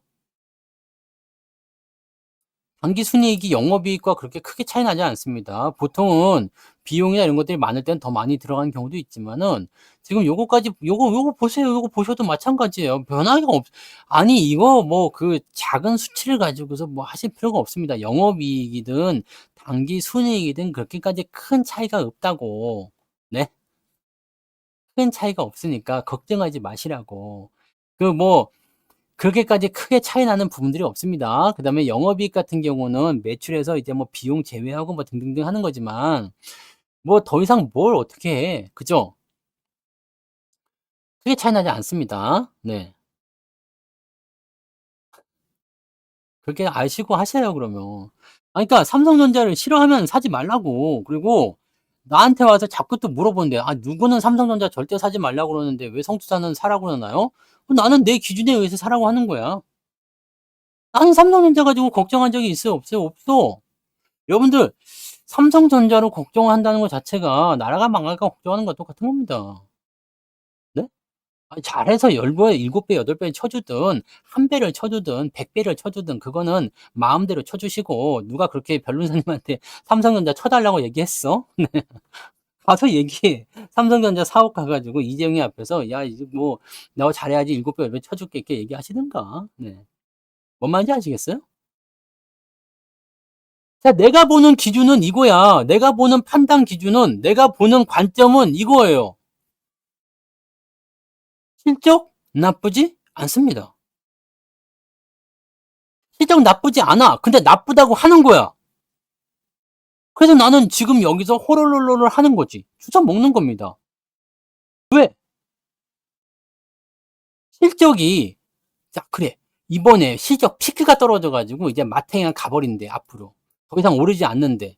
당기순이익이 영업이익과 그렇게 크게 차이 나지 않습니다. 보통은 비용이나 이런 것들이 많을 땐 더 많이 들어가는 경우도 있지만은 지금 요거까지 요거 보세요. 요거 보셔도 마찬가지예요. 변화가 아니 이거 뭐 그 작은 수치를 가지고서 뭐 하실 필요가 없습니다. 영업이익이든 당기순이익이든 그렇게까지 큰 차이가 없다고. 네. 큰 차이가 없으니까 걱정하지 마시라고. 그 뭐 그렇게까지 크게 차이 나는 부분들이 없습니다. 그다음에 영업이익 같은 경우는 매출에서 이제 뭐 비용 제외하고 뭐 등등등 하는 거지만 뭐 더 이상 뭘 어떻게 해. 그죠? 크게 차이 나지 않습니다. 네. 그렇게 아시고 하세요 그러면. 그러니까 삼성전자를 싫어하면 사지 말라고. 그리고 나한테 와서 자꾸 또 물어본대. "아 누구는 삼성전자 절대 사지 말라고 그러는데 왜 성투자는 사라고 그러나요?" 나는 내 기준에 의해서 사라고 하는 거야. 나는 삼성전자 가지고 걱정한 적이 있어요? 없어요? 없어. 여러분들 삼성전자로 걱정한다는 것 자체가 나라가 망할까 걱정하는 거랑 똑같은 겁니다. 네? 아니 잘해서 10배, 7배, 8배 쳐주든 1배를 쳐주든 100배를 쳐주든 그거는 마음대로 쳐주시고 누가 그렇게 변호사님한테 삼성전자 쳐달라고 얘기했어? 가서 얘기해. 삼성전자 사옥 가 가지고 이재용이 앞에서 "야 이제 뭐 너 잘해야지 7배, 10배 쳐줄게." 이렇게 얘기하시든가. 네. 뭔 말인지 아시겠어요? 자, 내가 보는 기준은 이거야. 내가 보는 판단 기준은, 내가 보는 관점은 이거예요. 실적 나쁘지 않습니다. 실적 나쁘지 않아. 근데 나쁘다고 하는 거야. 그래서 나는 지금 여기서 호롤롤롤을 하는 거지. 주워 먹는 겁니다. 왜? 실적이, 자, 그래. 이번에 실적 피크가 떨어져 가지고 이제 마탱이가 가버린대, 앞으로. 더 이상 오르지 않는데.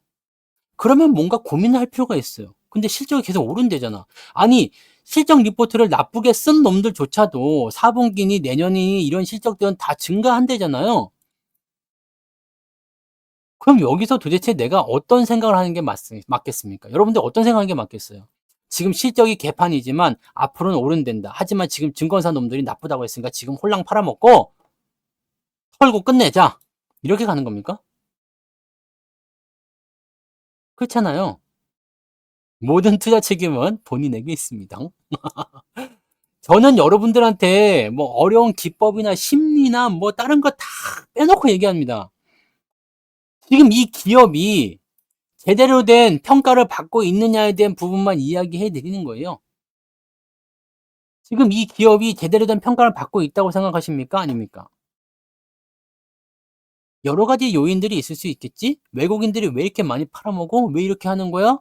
그러면 뭔가 고민을 할 필요가 있어요. 근데 실적이 계속 오른대잖아. 아니, 실적 리포트를 나쁘게 쓴 놈들조차도 4분기니 내년이니 이런 실적들은 다 증가한대잖아요. 그럼 여기서 도대체 내가 어떤 생각을 하는 게 맞겠습니까? 여러분들 어떤 생각하는 게 맞겠어요? 지금 실적이 개판이지만 앞으로는 오른댄다. 하지만 지금 증권사 놈들이 나쁘다고 했으니까 지금 홀랑 팔아먹고 털고 끝내자. 이렇게 가는 겁니까? 그렇잖아요. 모든 투자 책임은 본인에게 있습니다. 저는 여러분들한테 뭐 어려운 기법이나 심리나 뭐 다른 거 다 빼놓고 얘기합니다. 지금 이 기업이 제대로 된 평가를 받고 있느냐에 대한 부분만 이야기해 드리는 거예요. 지금 이 기업이 제대로 된 평가를 받고 있다고 생각하십니까? 아닙니까? 여러 가지 요인들이 있을 수 있겠지? 외국인들이 왜 이렇게 많이 팔아먹어? 왜 이렇게 하는 거야?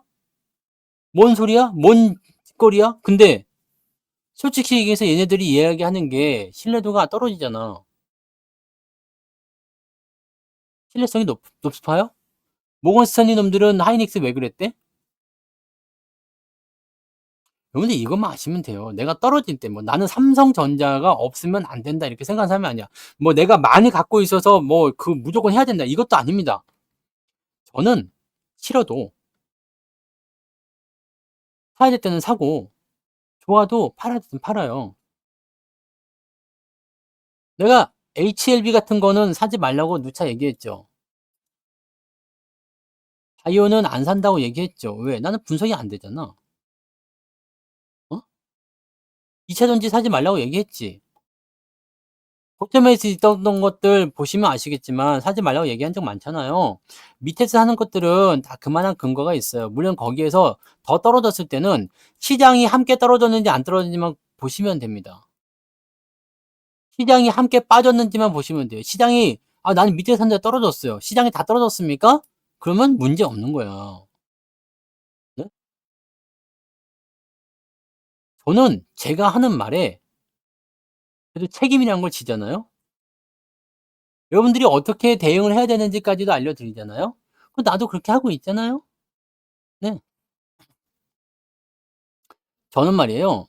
뭔 소리야? 뭔 짓거리야? 근데 솔직히 얘기해서 얘네들이 이야기하는 게 신뢰도가 떨어지잖아. 신뢰성이 높아요? 모건 스탠리 놈들은 하이닉스 왜 그랬대? 여러분들 이것만 아시면 돼요. 내가 떨어질 때 뭐 나는 삼성전자가 없으면 안 된다 이렇게 생각하는 사람이 아니야. 뭐 내가 많이 갖고 있어서 뭐 그 무조건 해야 된다 이것도 아닙니다. 저는 싫어도 사야 될 때는 사고 좋아도 팔아야 될 때는 팔아요. 내가 HLB 같은 거는 사지 말라고 누차 얘기했죠. 바이오는 안 산다고 얘기했죠. 왜? 나는 분석이 안 되잖아. 어? 2차 전지 사지 말라고 얘기했지. 고점에서 있었던 것들 보시면 아시겠지만 사지 말라고 얘기한 적 많잖아요. 밑에서 하는 것들은 다 그만한 근거가 있어요. 물론 거기에서 더 떨어졌을 때는 시장이 함께 떨어졌는지 안 떨어졌는지만 보시면 됩니다. 시장이 함께 빠졌는지만 보시면 돼요. 시장이 나는 밑에 산데 떨어졌어요. 시장이 다 떨어졌습니까? 그러면 문제 없는 거야. 네? 저는 제가 하는 말에 그래도 책임이라는 걸 지잖아요. 여러분들이 어떻게 대응을 해야 되는지까지도 알려드리잖아요. 나도 그렇게 하고 있잖아요. 네. 저는 말이에요.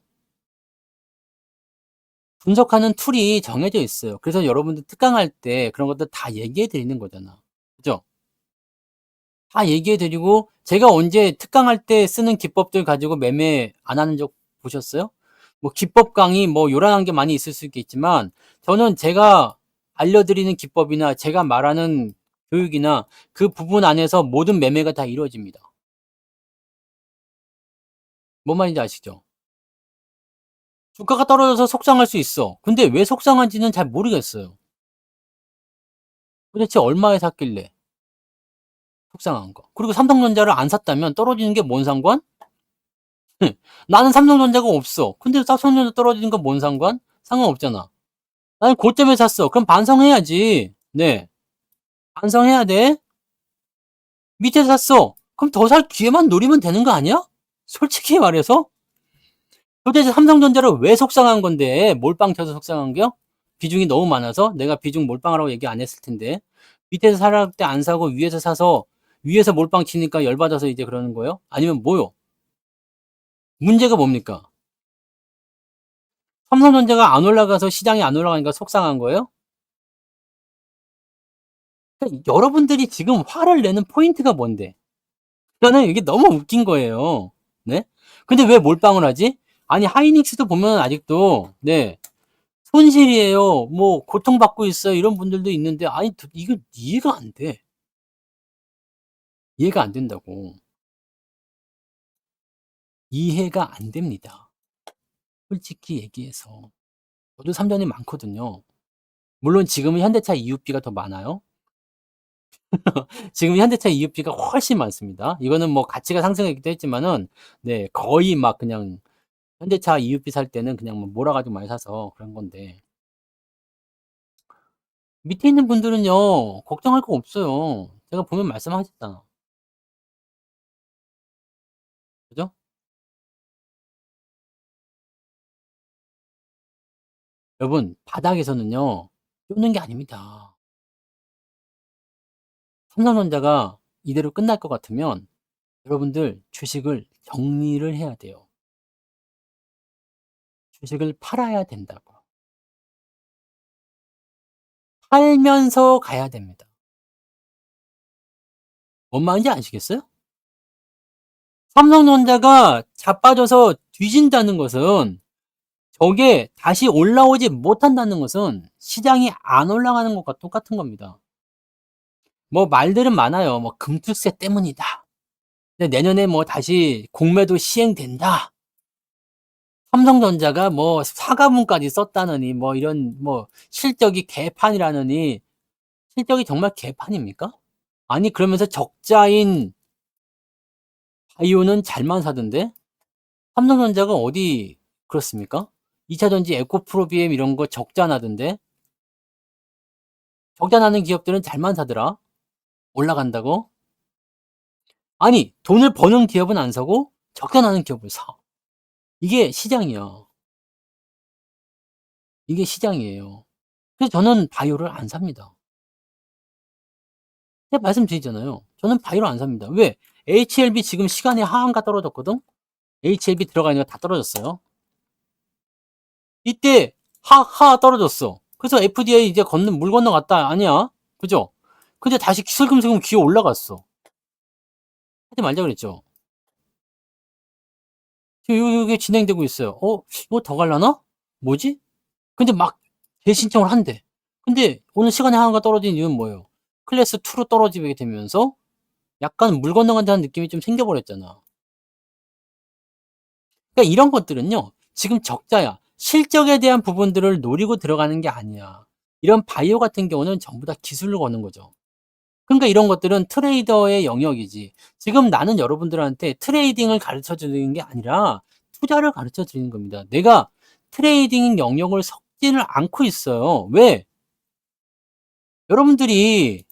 분석하는 툴이 정해져 있어요. 그래서 여러분들 특강할 때 그런 것들 다 얘기해 드리는 거잖아. 그죠? 다 얘기해 드리고 제가 언제 특강할 때 쓰는 기법들 가지고 매매 안 하는 적 보셨어요? 뭐 기법 강의 뭐 요란한 게 많이 있을 수 있겠지만 저는 제가 알려드리는 기법이나 제가 말하는 교육이나 그 부분 안에서 모든 매매가 다 이루어집니다. 뭔 말인지 아시죠? 주가가 떨어져서 속상할 수 있어. 근데 왜 속상한지는 잘 모르겠어요. 도대체 얼마에 샀길래 속상한 거. 그리고 삼성전자를 안 샀다면 떨어지는 게 뭔 상관? 나는 삼성전자가 없어. 근데 삼성전자 떨어지는 건 뭔 상관? 상관없잖아. 나는 고점에 샀어. 그럼 반성해야지. 네. 반성해야 돼. 밑에 샀어. 그럼 더 살 기회만 노리면 되는 거 아니야? 솔직히 말해서 도대체 삼성전자를 왜 속상한 건데 몰빵 쳐서 속상한 겨? 비중이 너무 많아서 내가 비중 몰빵하라고 얘기 안 했을 텐데 밑에서 사라고 때 안 사고 위에서 사서 위에서 몰빵 치니까 열받아서 이제 그러는 거예요? 아니면 뭐요? 문제가 뭡니까? 삼성전자가 안 올라가서 시장이 안 올라가니까 속상한 거예요? 그러니까 여러분들이 지금 화를 내는 포인트가 뭔데? 저는 이게 너무 웃긴 거예요. 네? 근데 왜 몰빵을 하지? 아니 하이닉스도 보면 아직도 네 손실이에요. 뭐 고통받고 있어요. 이런 분들도 있는데 아니 이거 이해가 안 돼. 이해가 안 된다고. 이해가 안 됩니다. 솔직히 얘기해서. 저도 3년이 많거든요. 물론 지금은 현대차 EUP가 더 많아요. 지금 현대차 EUP가 훨씬 많습니다. 이거는 뭐 가치가 상승했기도 했지만은 네 거의 막 그냥 현대차 EUP 살 때는 그냥 뭐 몰아가지고 많이 사서 그런 건데 밑에 있는 분들은요 걱정할 거 없어요. 제가 보면 말씀하셨잖아. 그죠? 여러분 바닥에서는요 쪼는 게 아닙니다. 삼성전자가 이대로 끝날 것 같으면 여러분들 주식을 정리를 해야 돼요. 주식을 팔아야 된다고. 팔면서 가야 됩니다. 뭔 말인지 아시겠어요? 삼성전자가 자빠져서 뒤진다는 것은 저게 다시 올라오지 못한다는 것은 시장이 안 올라가는 것과 똑같은 겁니다. 뭐 말들은 많아요. 뭐 금투세 때문이다. 근데 내년에 뭐 다시 공매도 시행된다. 삼성전자가 뭐 사과문까지 썼다느니 뭐 이런 뭐 실적이 개판이라느니 실적이 정말 개판입니까? 아니 그러면서 적자인 바이오는 잘만 사던데 삼성전자가 어디 그렇습니까? 2차 전지 에코프로비엠 이런 거 적자 나던데 적자 나는 기업들은 잘만 사더라. 올라간다고? 아니 돈을 버는 기업은 안 사고 적자 나는 기업을 사. 이게 시장이야. 이게 시장이에요. 그래서 저는 바이오를 안 삽니다. 제가 말씀드리잖아요. 저는 바이오를 안 삽니다. 왜? HLB 지금 시간의 하한가 떨어졌거든? HLB 들어가 있는 거 다 떨어졌어요. 이때 하하 떨어졌어. 그래서 FDA 이제 물 건너갔다. 아니야. 그죠? 근데 다시 슬금슬금 기어 올라갔어. 하지 말자 그랬죠. 지금 이게 진행되고 있어요. 뭐 더 갈라나? 뭐지? 근데 막 재신청을 한대. 근데 오늘 시간의 하한가 떨어진 이유는 뭐예요? 클래스 2로 떨어지게 되면서 약간 물 건너간다는 느낌이 좀 생겨버렸잖아. 그러니까 이런 것들은요. 지금 적자야. 실적에 대한 부분들을 노리고 들어가는 게 아니야. 이런 바이오 같은 경우는 전부 다 기술을 거는 거죠. 그러니까 이런 것들은 트레이더의 영역이지. 지금 나는 여러분들한테 트레이딩을 가르쳐 드리는 게 아니라 투자를 가르쳐 드리는 겁니다. 내가 트레이딩 영역을 섞지를 않고 있어요. 왜? 여러분들이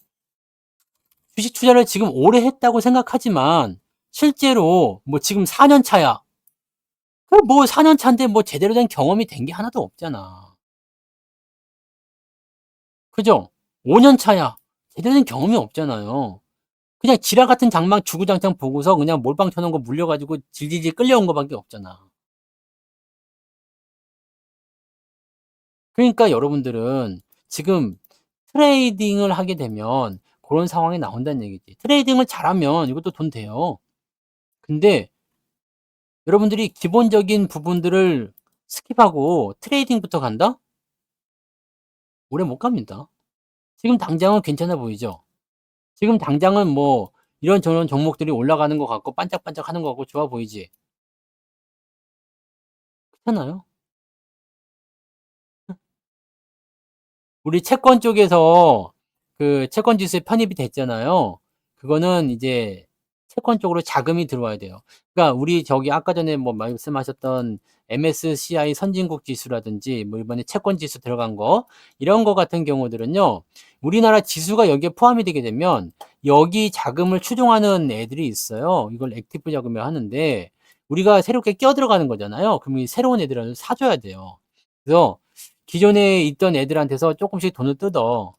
주식 투자를 지금 오래 했다고 생각하지만 실제로 뭐 지금 4년 차야. 그 뭐 4년 차인데 뭐 제대로 된 경험이 된 게 하나도 없잖아. 그죠? 5년 차야. 제대로 된 경험이 없잖아요. 그냥 지라 같은 장막 주구장창 보고서 그냥 몰빵 쳐 놓은 거 물려 가지고 질질질 끌려온 거밖에 없잖아. 그러니까 여러분들은 지금 트레이딩을 하게 되면 고런 상황이 나온다는 얘기지. 트레이딩을 잘하면 이것도 돈 돼요. 근데 여러분들이 기본적인 부분들을 스킵하고 트레이딩부터 간다? 오래 못 갑니다. 지금 당장은 괜찮아 보이죠? 지금 당장은 뭐 이런저런 종목들이 올라가는 것 같고 반짝반짝하는 것 같고 좋아 보이지? 그렇잖아요. 우리 채권 쪽에서 그 채권 지수에 편입이 됐잖아요. 그거는 이제 채권 쪽으로 자금이 들어와야 돼요. 그러니까 우리 저기 아까 전에 뭐 말씀하셨던 MSCI 선진국 지수라든지 뭐 이번에 채권 지수 들어간 거 이런 거 같은 경우들은요. 우리나라 지수가 여기에 포함이 되게 되면 여기 자금을 추종하는 애들이 있어요. 이걸 액티브 자금이라고 하는데 우리가 새롭게 끼어 들어가는 거잖아요. 그럼 이 새로운 애들을 사줘야 돼요. 그래서 기존에 있던 애들한테서 조금씩 돈을 뜯어.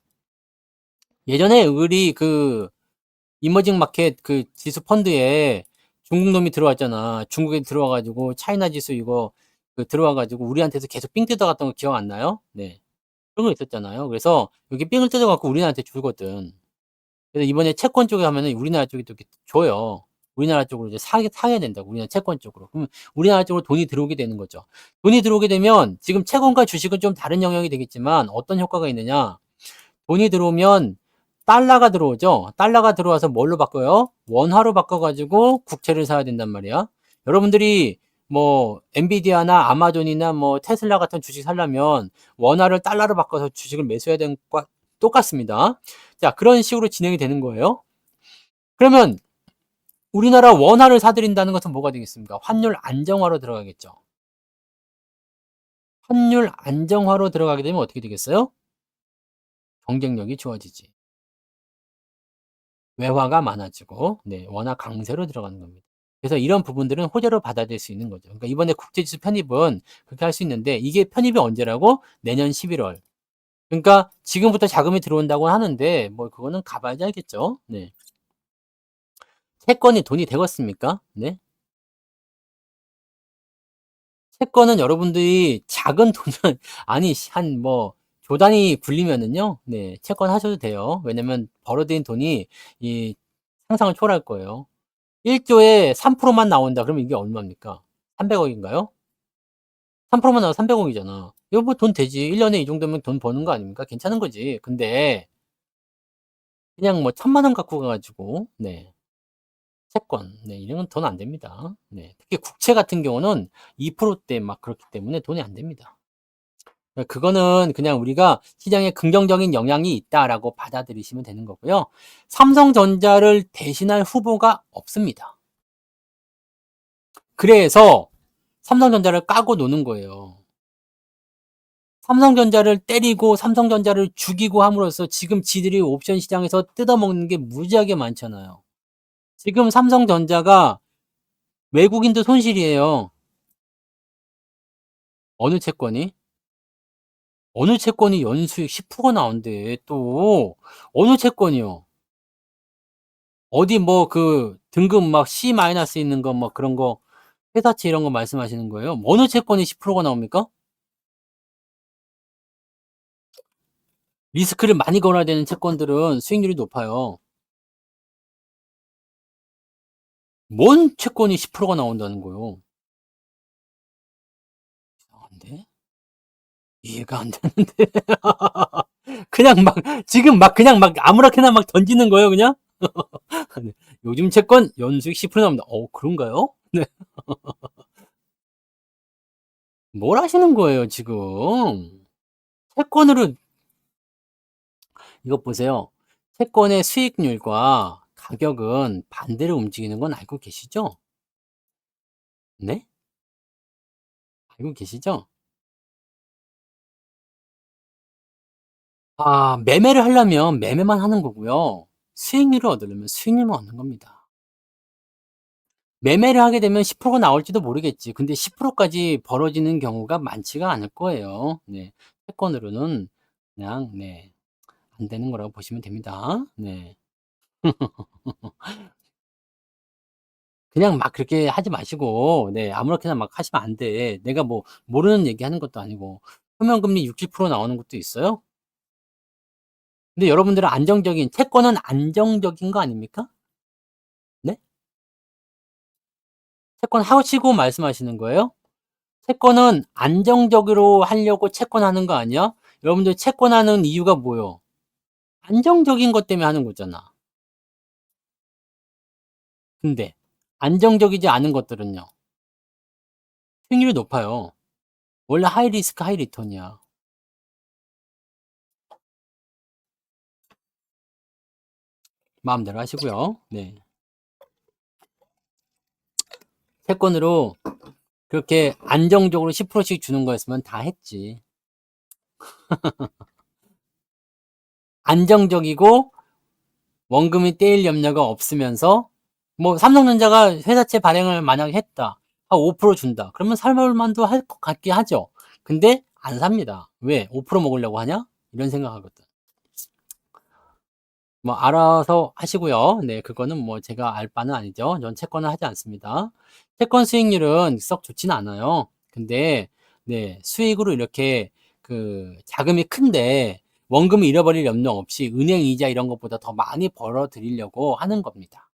예전에 우리 그 이머징 마켓 그 지수 펀드에 중국 놈이 들어왔잖아. 중국에 들어와 가지고 차이나 지수 이거 그 들어와 가지고 우리한테서 계속 삥 뜯어갔던 거 기억 안 나요? 네. 그런 거 있었잖아요. 그래서 여기 삥을 뜯어 갖고 우리나라한테 주거든. 그래서 이번에 채권 쪽에 하면은 우리나라 쪽이 또 이렇게 줘요. 우리나라 쪽으로 이제 사야 된다고. 우리나라 채권 쪽으로. 그럼 우리나라 쪽으로 돈이 들어오게 되는 거죠. 돈이 들어오게 되면 지금 채권과 주식은 좀 다른 영역이 되겠지만 어떤 효과가 있느냐? 돈이 들어오면 달러가 들어오죠. 달러가 들어와서 뭘로 바꿔요? 원화로 바꿔가지고 국채를 사야 된단 말이야. 여러분들이 뭐 엔비디아나 아마존이나 뭐 테슬라 같은 주식 사려면 원화를 달러로 바꿔서 주식을 매수해야 되는 것과 똑같습니다. 자, 그런 식으로 진행이 되는 거예요. 그러면 우리나라 원화를 사들인다는 것은 뭐가 되겠습니까? 환율 안정화로 들어가겠죠. 환율 안정화로 들어가게 되면 어떻게 되겠어요? 경쟁력이 좋아지지. 외화가 많아지고 네, 원화 강세로 들어가는 겁니다. 그래서 이런 부분들은 호재로 받아들일 수 있는 거죠. 그러니까 이번에 국제지수 편입은 그렇게 할 수 있는데 이게 편입이 언제라고? 내년 11월. 그러니까 지금부터 자금이 들어온다고 하는데 뭐 그거는 가봐야지 알겠죠. 네. 채권이 돈이 되겠습니까? 네. 채권은 여러분들이 작은 돈은 아니 한 뭐 조 단위 굴리면은요. 네. 채권 하셔도 돼요. 왜냐면 벌어들인 돈이 이 상상을 초월할 거예요. 1조에 3%만 나온다 그러면 이게 얼마입니까? 300억 인가요? 3%만 나와도 300억 이잖아. 이거 뭐 돈 되지. 1년에 이 정도면 돈 버는 거 아닙니까? 괜찮은 거지. 근데 그냥 뭐 1,000만 원 갖고 가 가지고 네. 채권. 네, 이런 건 돈 안 됩니다. 네. 특히 국채 같은 경우는 2%대 막 그렇기 때문에 돈이 안 됩니다. 그거는 그냥 우리가 시장에 긍정적인 영향이 있다라고 받아들이시면 되는 거고요. 삼성전자를 대신할 후보가 없습니다. 그래서 삼성전자를 까고 노는 거예요. 삼성전자를 때리고 삼성전자를 죽이고 함으로써 지금 지들이 옵션 시장에서 뜯어먹는 게 무지하게 많잖아요. 지금 삼성전자가 외국인도 손실이에요. 어느 채권이? 어느 채권이 연수익 10%가 나온대, 또. 어느 채권이요? 어디 뭐 그 등급 막 C 마이너스 있는 거 뭐 그런 거 회사채 이런 거 말씀하시는 거예요? 어느 채권이 10%가 나옵니까? 리스크를 많이 걸어야 되는 채권들은 수익률이 높아요. 뭔 채권이 10%가 나온다는 거예요? 이상한데? 이해가 안 되는데. 그냥 막 지금 막 그냥 막 아무렇게나 막 던지는 거예요, 그냥? 네. 요즘 채권 연수익 10% 나옵니다. 그런가요? 네. 뭘 하시는 거예요, 지금? 채권으로 이것 보세요. 채권의 수익률과 가격은 반대로 움직이는 건 알고 계시죠? 네? 알고 계시죠? 매매를 하려면 매매만 하는 거고요. 수익률을 얻으려면 수익률만 얻는 겁니다. 매매를 하게 되면 10%가 나올지도 모르겠지. 근데 10%까지 벌어지는 경우가 많지가 않을 거예요. 네. 채권으로는 그냥, 네, 안 되는 거라고 보시면 됩니다. 네. 그냥 막 그렇게 하지 마시고, 네, 아무렇게나 막 하시면 안 돼. 내가 뭐, 모르는 얘기 하는 것도 아니고, 표면금리 6, 7% 나오는 것도 있어요? 근데 여러분들은 채권은 안정적인 거 아닙니까? 네? 채권 하시고 말씀하시는 거예요? 채권은 안정적으로 하려고 채권하는 거 아니야? 여러분들 채권하는 이유가 뭐요? 안정적인 것 때문에 하는 거잖아. 근데 안정적이지 않은 것들은요. 수익률이 높아요. 원래 하이 리스크 하이 리턴이야. 마음대로 하시고요. 네. 채권으로 그렇게 안정적으로 10%씩 주는 거였으면 다 했지. 안정적이고 원금이 떼일 염려가 없으면서 뭐 삼성전자가 회사채 발행을 만약에 했다. 한 5% 준다. 그러면 살볼 만도 할 것 같긴 하죠. 근데 안 삽니다. 왜? 5% 먹으려고 하냐? 이런 생각하거든. 뭐 알아서 하시고요. 네, 그거는 뭐 제가 알 바는 아니죠. 전 채권을 하지 않습니다. 채권 수익률은 썩 좋지는 않아요. 근데 네, 수익으로 이렇게 그 자금이 큰데 원금을 잃어버릴 염려 없이 은행 이자 이런 것보다 더 많이 벌어 드리려고 하는 겁니다.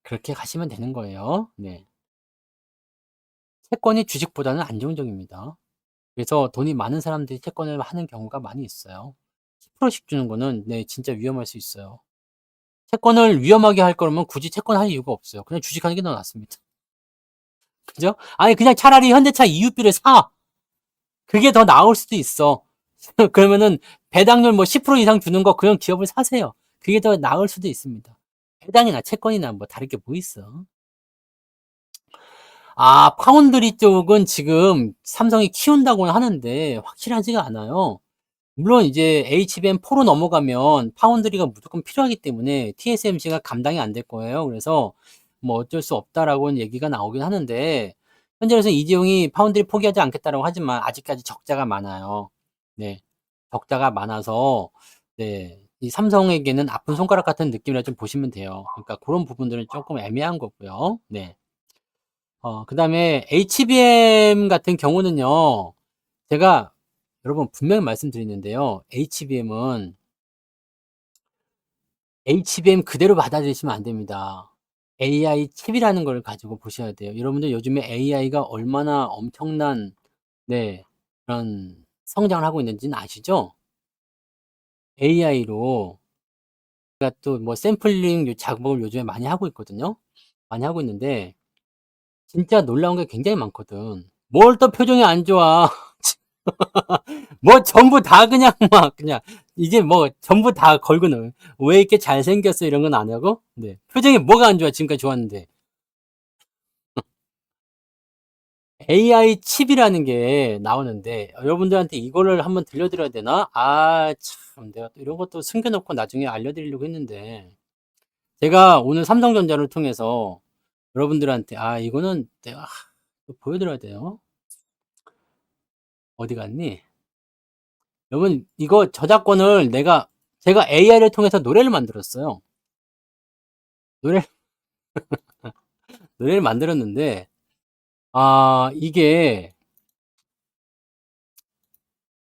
그렇게 가시면 되는 거예요. 네. 채권이 주식보다는 안정적입니다. 그래서 돈이 많은 사람들이 채권을 하는 경우가 많이 있어요. 10%씩 주는 거는 네, 진짜 위험할 수 있어요. 채권을 위험하게 할 거면 굳이 채권할 이유가 없어요. 그냥 주식하는 게 더 낫습니다. 그죠? 아니 그냥 차라리 현대차 EUB를 사. 그게 더 나을 수도 있어. 그러면은 배당률 뭐 10% 이상 주는 거 그런 기업을 사세요. 그게 더 나을 수도 있습니다. 배당이나 채권이나 뭐 다를 게 뭐 있어. 파운드리 쪽은 지금 삼성이 키운다고는 하는데 확실하지가 않아요. 물론 이제 HBM4로 넘어가면 파운드리가 무조건 필요하기 때문에 TSMC가 감당이 안 될 거예요. 그래서 뭐 어쩔 수 없다라고는 얘기가 나오긴 하는데 현재로서 이재용이 파운드리 포기하지 않겠다라고 하지만 아직까지 적자가 많아요. 네. 적자가 많아서 네. 이 삼성에게는 아픈 손가락 같은 느낌이라 좀 보시면 돼요. 그러니까 그런 부분들은 조금 애매한 거고요. 네. 그다음에 HBM 같은 경우는요. 제가 여러분 분명히 말씀드리는데요. HBM 그대로 받아들이시면 안 됩니다. AI 칩이라는 걸 가지고 보셔야 돼요. 여러분들 요즘에 AI가 얼마나 엄청난 네, 그런 성장을 하고 있는지는 아시죠? AI로 제가 또 뭐 샘플링 작업을 요즘에 많이 하고 있거든요. 많이 하고 있는데 진짜 놀라운 게 굉장히 많거든. 뭘 또 표정이 안 좋아. 뭐 전부 다 그냥 막 그냥 이제 뭐 전부 다 걸고는 "왜 이렇게 잘생겼어?" 이런 건 안 하고 네. 표정이 뭐가 안 좋아 지금까지 좋았는데. AI 칩이라는 게 나오는데 여러분들한테 이거를 한번 들려 드려야 되나? 아 참 내가 또 이런 것도 숨겨 놓고 나중에 알려 드리려고 했는데 제가 오늘 삼성전자를 통해서 여러분들한테 이거는 내가 또 보여 드려야 돼요. 어디 갔니? 여러분 이거 저작권을 제가 AI를 통해서 노래를 만들었어요. 노래 노래를 만들었는데 이게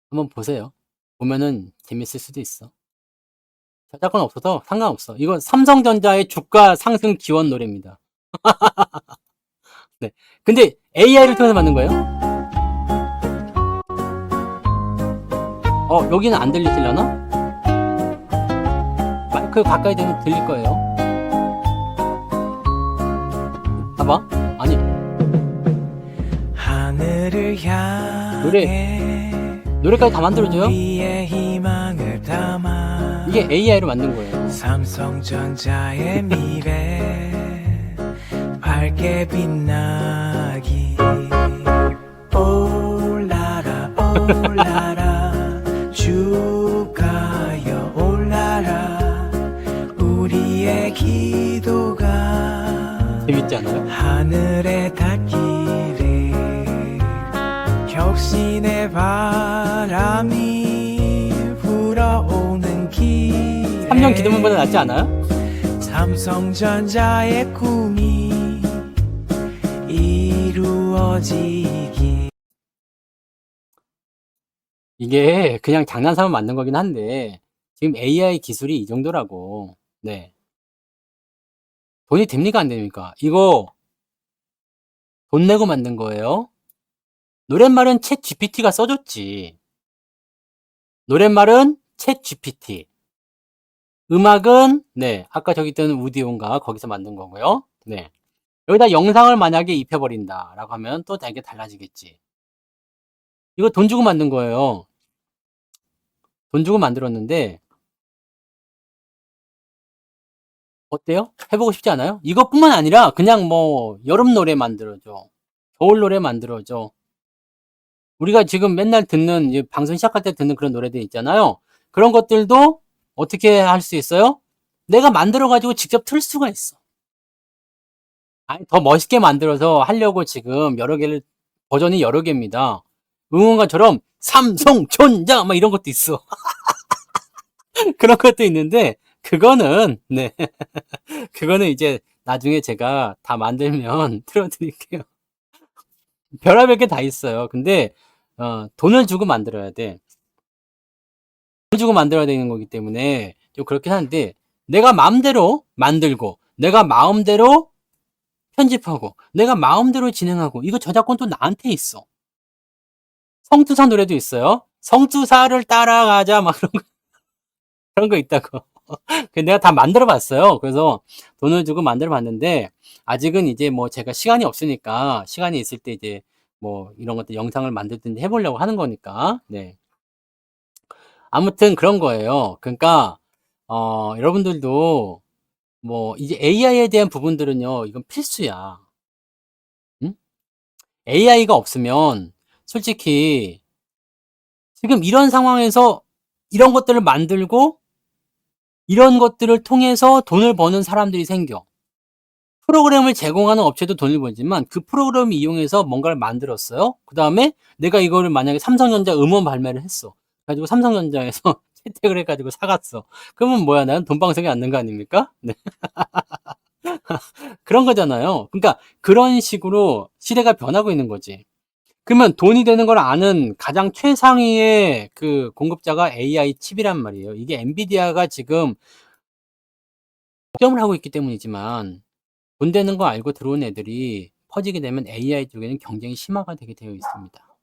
한번 보세요. 보면은 재밌을 수도 있어. 저작권 없어서 상관없어. 이건 삼성전자의 주가 상승 지원 노래입니다. 네. 근데 AI를 통해서 만든 거예요. 여기는 안 들리시려나? 마이크 가까이 대면 들릴 거예요. 봐봐. 아니. 하늘을 노래까지 다 만들어줘요. 우리의 희망을 담아 이게 AI로 만든 거예요. 삼성전자의 미래 밝게 빛나기 올라라 올라라 주가여 올라라 우리의 기도가 재밌지 않아요? 하늘에 닿기를 혁신의 바람이 불어오는 길 3년 기도문보다 낫지 않아요? 삼성전자의 꿈이 이루어지기. 이게 그냥 장난삼아 만든 거긴 한데 지금 AI 기술이 이 정도라고. 네. 돈이 됩니까 안 됩니까? 이거 돈 내고 만든 거예요. 노랫말은 챗 GPT가 써줬지. 노랫말은 챗 GPT. 음악은 아까 저기 있던 우디온가 거기서 만든 거고요. 네. 여기다 영상을 만약에 입혀버린다라고 하면 또 되게 달라지겠지. 이거 돈 주고 만든 거예요. 돈 주고 만들었는데 어때요? 해보고 싶지 않아요? 이것뿐만 아니라 그냥 뭐 여름 노래 만들어줘. 겨울 노래 만들어줘. 우리가 지금 맨날 듣는 방송 시작할 때 듣는 그런 노래들 있잖아요. 그런 것들도 어떻게 할 수 있어요? 내가 만들어 가지고 직접 틀 수가 있어. 아니 더 멋있게 만들어서 하려고 지금 여러 개를 버전이 여러 개입니다. 응원가처럼 삼성전자 막 이런 것도 있어. 그런 것도 있는데 그거는 그거는 이제 나중에 제가 다 만들면 틀어드릴게요. 별의별 게 다 있어요. 근데 돈을 주고 만들어야 돼. 돈을 주고 만들어야 되는 거기 때문에 좀 그렇긴 한데 내가 마음대로 만들고 내가 마음대로 편집하고 내가 마음대로 진행하고 이거 저작권 또 나한테 있어. 성투사 노래도 있어요. 성투사를 따라가자 막 그런 거 있다고. 내가 다 만들어 봤어요. 그래서 돈을 주고 만들어 봤는데 아직은 이제 뭐 제가 시간이 없으니까 시간이 있을 때 이제 뭐 이런 것들 영상을 만들든지 해보려고 하는 거니까. 네. 아무튼 그런 거예요. 그러니까 여러분들도 뭐 이제 AI에 대한 부분들은요, 이건 필수야. 응? AI가 없으면 솔직히 지금 이런 상황에서 이런 것들을 만들고 이런 것들을 통해서 돈을 버는 사람들이 생겨. 프로그램을 제공하는 업체도 돈을 벌지만 그 프로그램을 이용해서 뭔가를 만들었어요. 그 다음에 내가 이거를 만약에 삼성전자 음원 발매를 했어. 가지고 삼성전자에서 채택을 해가지고 사갔어. 그러면 뭐야? 나는 돈방석에 앉는 거 아닙니까? 네. 그런 거잖아요. 그러니까 그런 식으로 시대가 변하고 있는 거지. 그러면 돈이 되는 걸 아는 가장 최상위의 그 공급자가 AI 칩이란 말이에요. 이게 엔비디아가 지금 독점을 하고 있기 때문이지만 돈 되는 거 알고 들어온 애들이 퍼지게 되면 AI 쪽에는 경쟁이 심화가 되게 되어 있습니다.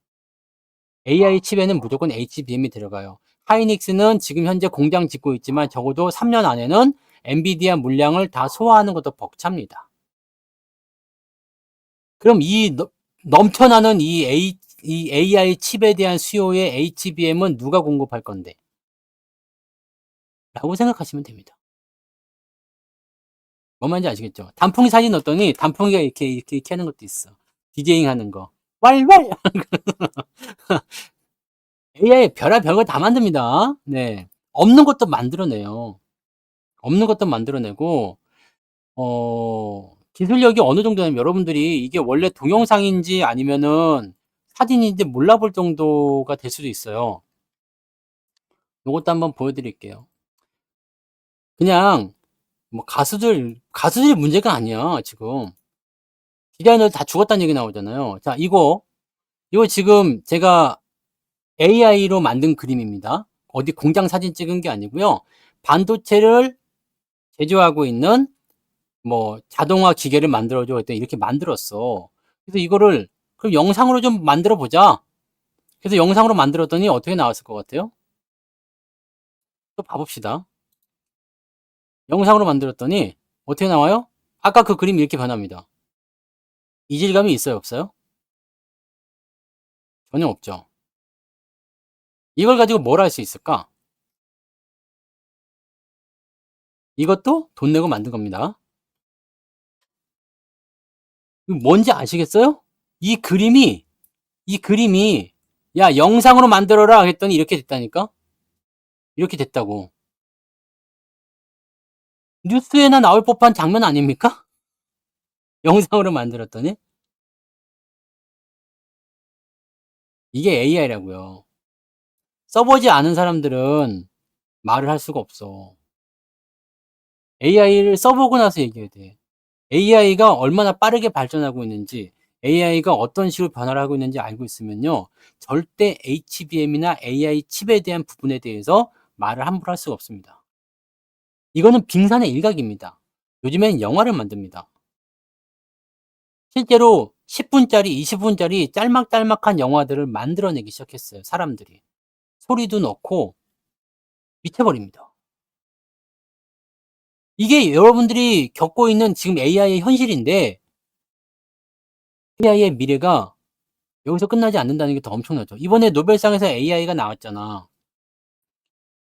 AI 칩에는 무조건 HBM이 들어가요. 하이닉스는 지금 현재 공장 짓고 있지만 적어도 3년 안에는 엔비디아 물량을 다 소화하는 것도 벅찹니다. 그럼 이 넘쳐나는 이 AI 칩에 대한 수요의 HBM은 누가 공급할 건데? 라고 생각하시면 됩니다. 뭔 말인지 아시겠죠? 단풍이 사진 넣었더니 단풍이가 이렇게 하는 것도 있어. 디제잉 하는 거. 왈왈! AI 별의별 걸 다 만듭니다. 네. 없는 것도 만들어내요. 없는 것도 만들어내고, 기술력이 어느 정도냐면 여러분들이 이게 원래 동영상인지 아니면은 사진인지 몰라볼 정도가 될 수도 있어요. 요것도 한번 보여드릴게요. 그냥, 뭐 가수들이 문제가 아니야, 지금. 디자이너들 다 죽었다는 얘기 나오잖아요. 자, 이거 지금 제가 AI로 만든 그림입니다. 어디 공장 사진 찍은 게 아니고요. 반도체를 제조하고 있는 뭐 자동화 기계를 만들어줘 했더니 이렇게 만들었어. 그래서 이거를 그럼 영상으로 좀 만들어 보자. 그래서 영상으로 만들었더니 어떻게 나왔을 것 같아요? 또 봐봅시다. 영상으로 만들었더니 어떻게 나와요? 아까 그 그림이 이렇게 변합니다. 이질감이 있어요, 없어요? 전혀 없죠. 이걸 가지고 뭘 할 수 있을까? 이것도 돈 내고 만든 겁니다. 뭔지 아시겠어요? 이 그림이 야 영상으로 만들어라 했더니 이렇게 됐다니까? 이렇게 됐다고. 뉴스에나 나올 법한 장면 아닙니까? 영상으로 만들었더니 이게 AI라고요. 써보지 않은 사람들은 말을 할 수가 없어. AI를 써보고 나서 얘기해야 돼. AI가 얼마나 빠르게 발전하고 있는지, AI가 어떤 식으로 변화를 하고 있는지 알고 있으면요, 절대 HBM이나 AI 칩에 대한 부분에 대해서 말을 함부로 할 수가 없습니다. 이거는 빙산의 일각입니다. 요즘엔 영화를 만듭니다. 실제로 10분짜리, 20분짜리 짤막짤막한 영화들을 만들어내기 시작했어요, 사람들이. 소리도 넣고 미쳐버립니다. 이게 여러분들이 겪고 있는 지금 AI의 현실인데, AI의 미래가 여기서 끝나지 않는다는 게 더 엄청나죠. 이번에 노벨상에서 AI가 나왔잖아.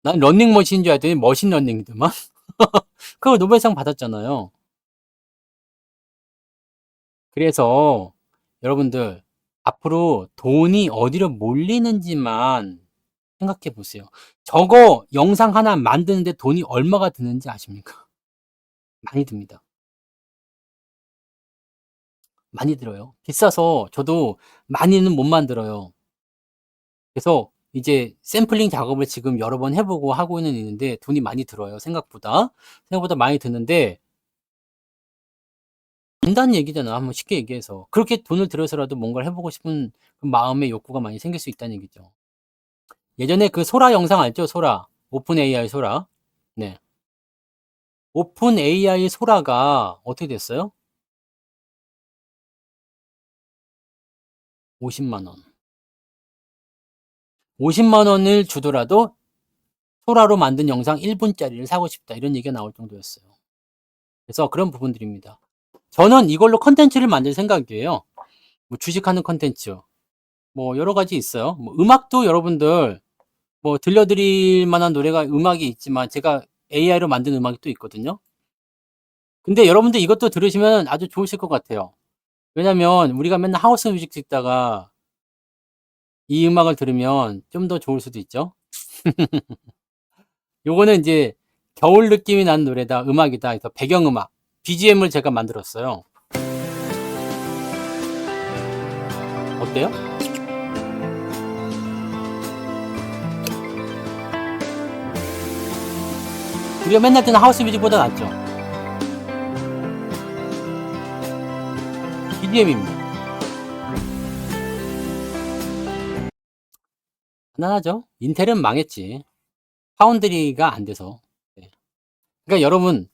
난 러닝머신인 줄 알았더니 머신러닝이더만. 그거 노벨상 받았잖아요. 그래서 여러분들 앞으로 돈이 어디로 몰리는지만 생각해 보세요. 저거 영상 하나 만드는데 돈이 얼마가 드는지 아십니까? 많이 듭니다. 많이 들어요. 비싸서 저도 많이는 못 만들어요. 그래서 이제 샘플링 작업을 지금 여러 번 해보고 하고는 있는데 돈이 많이 들어요. 생각보다 많이 드는데 된다는 얘기잖아. 한번 쉽게 얘기해서. 그렇게 돈을 들여서라도 뭔가를 해보고 싶은 그 마음의 욕구가 많이 생길 수 있다는 얘기죠. 예전에 그 소라 영상 알죠? 소라. 오픈 AI 소라. 네. 오픈 AI 소라가 어떻게 됐어요? 50만 원. 50만 원을 주더라도 소라로 만든 영상 1분짜리를 사고 싶다. 이런 얘기가 나올 정도였어요. 그래서 그런 부분들입니다. 저는 이걸로 컨텐츠를 만들 생각이에요. 뭐 주식하는 컨텐츠. 뭐 여러 가지 있어요. 뭐 음악도 여러분들 뭐 들려드릴 만한 노래가 음악이 있지만 제가 AI로 만든 음악이 또 있거든요. 근데 여러분들 이것도 들으시면 아주 좋으실 것 같아요. 왜냐면 우리가 맨날 하우스 뮤직 듣다가 이 음악을 들으면 좀 더 좋을 수도 있죠. 요거는 이제 겨울 느낌이 나는 노래다, 음악이다. 그래서 배경음악, BGM을 제가 만들었어요. 어때요? 우리가 맨날 듣는 하우스 뮤직보다 낫죠? BGM입니다. 간단하죠? 인텔은 망했지. 파운드리가 안 돼서. 네. 그러니까 여러분,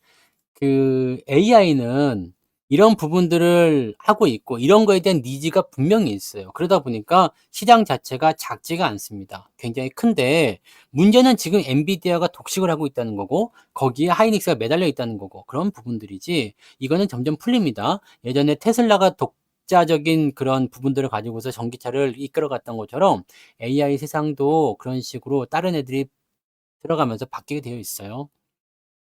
그 AI는 이런 부분들을 하고 있고 이런 거에 대한 니즈가 분명히 있어요. 그러다 보니까 시장 자체가 작지가 않습니다. 굉장히 큰데 문제는 지금 엔비디아가 독식을 하고 있다는 거고 거기에 하이닉스가 매달려 있다는 거고 그런 부분들이지 이거는 점점 풀립니다. 예전에 테슬라가 독자적인 그런 부분들을 가지고서 전기차를 이끌어갔던 것처럼 AI 세상도 그런 식으로 다른 애들이 들어가면서 바뀌게 되어 있어요.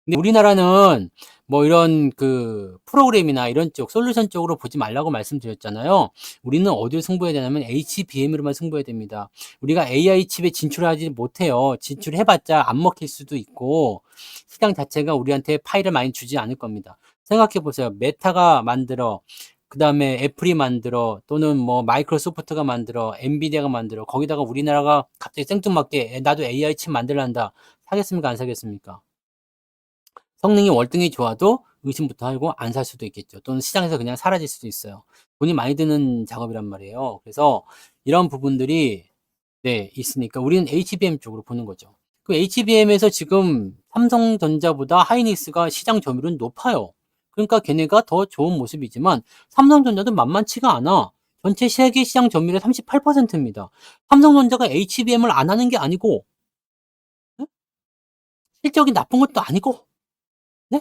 근데 우리나라는 뭐 이런 그 프로그램이나 이런 쪽 솔루션 쪽으로 보지 말라고 말씀드렸잖아요. 우리는 어디에 승부해야 되냐면 HBM으로만 승부해야 됩니다. 우리가 AI 칩에 진출하지 못해요. 진출해봤자 안 먹힐 수도 있고 시장 자체가 우리한테 파일을 많이 주지 않을 겁니다. 생각해 보세요. 메타가 만들어 그 다음에 애플이 만들어 또는 뭐 마이크로소프트가 만들어 엔비디아가 만들어 거기다가 우리나라가 갑자기 생뚱맞게 나도 AI 칩 만들란다 사겠습니까 안 사겠습니까? 성능이 월등히 좋아도 의심부터 하고 안 살 수도 있겠죠. 또는 시장에서 그냥 사라질 수도 있어요. 돈이 많이 드는 작업이란 말이에요. 그래서 이런 부분들이 네, 있으니까 우리는 HBM 쪽으로 보는 거죠. 그 HBM에서 지금 삼성전자보다 하이닉스가 시장 점유율은 높아요. 그러니까 걔네가 더 좋은 모습이지만 삼성전자도 만만치가 않아. 전체 세계 시장 점유율의 38%입니다. 삼성전자가 HBM을 안 하는 게 아니고 네? 실적이 나쁜 것도 아니고 네?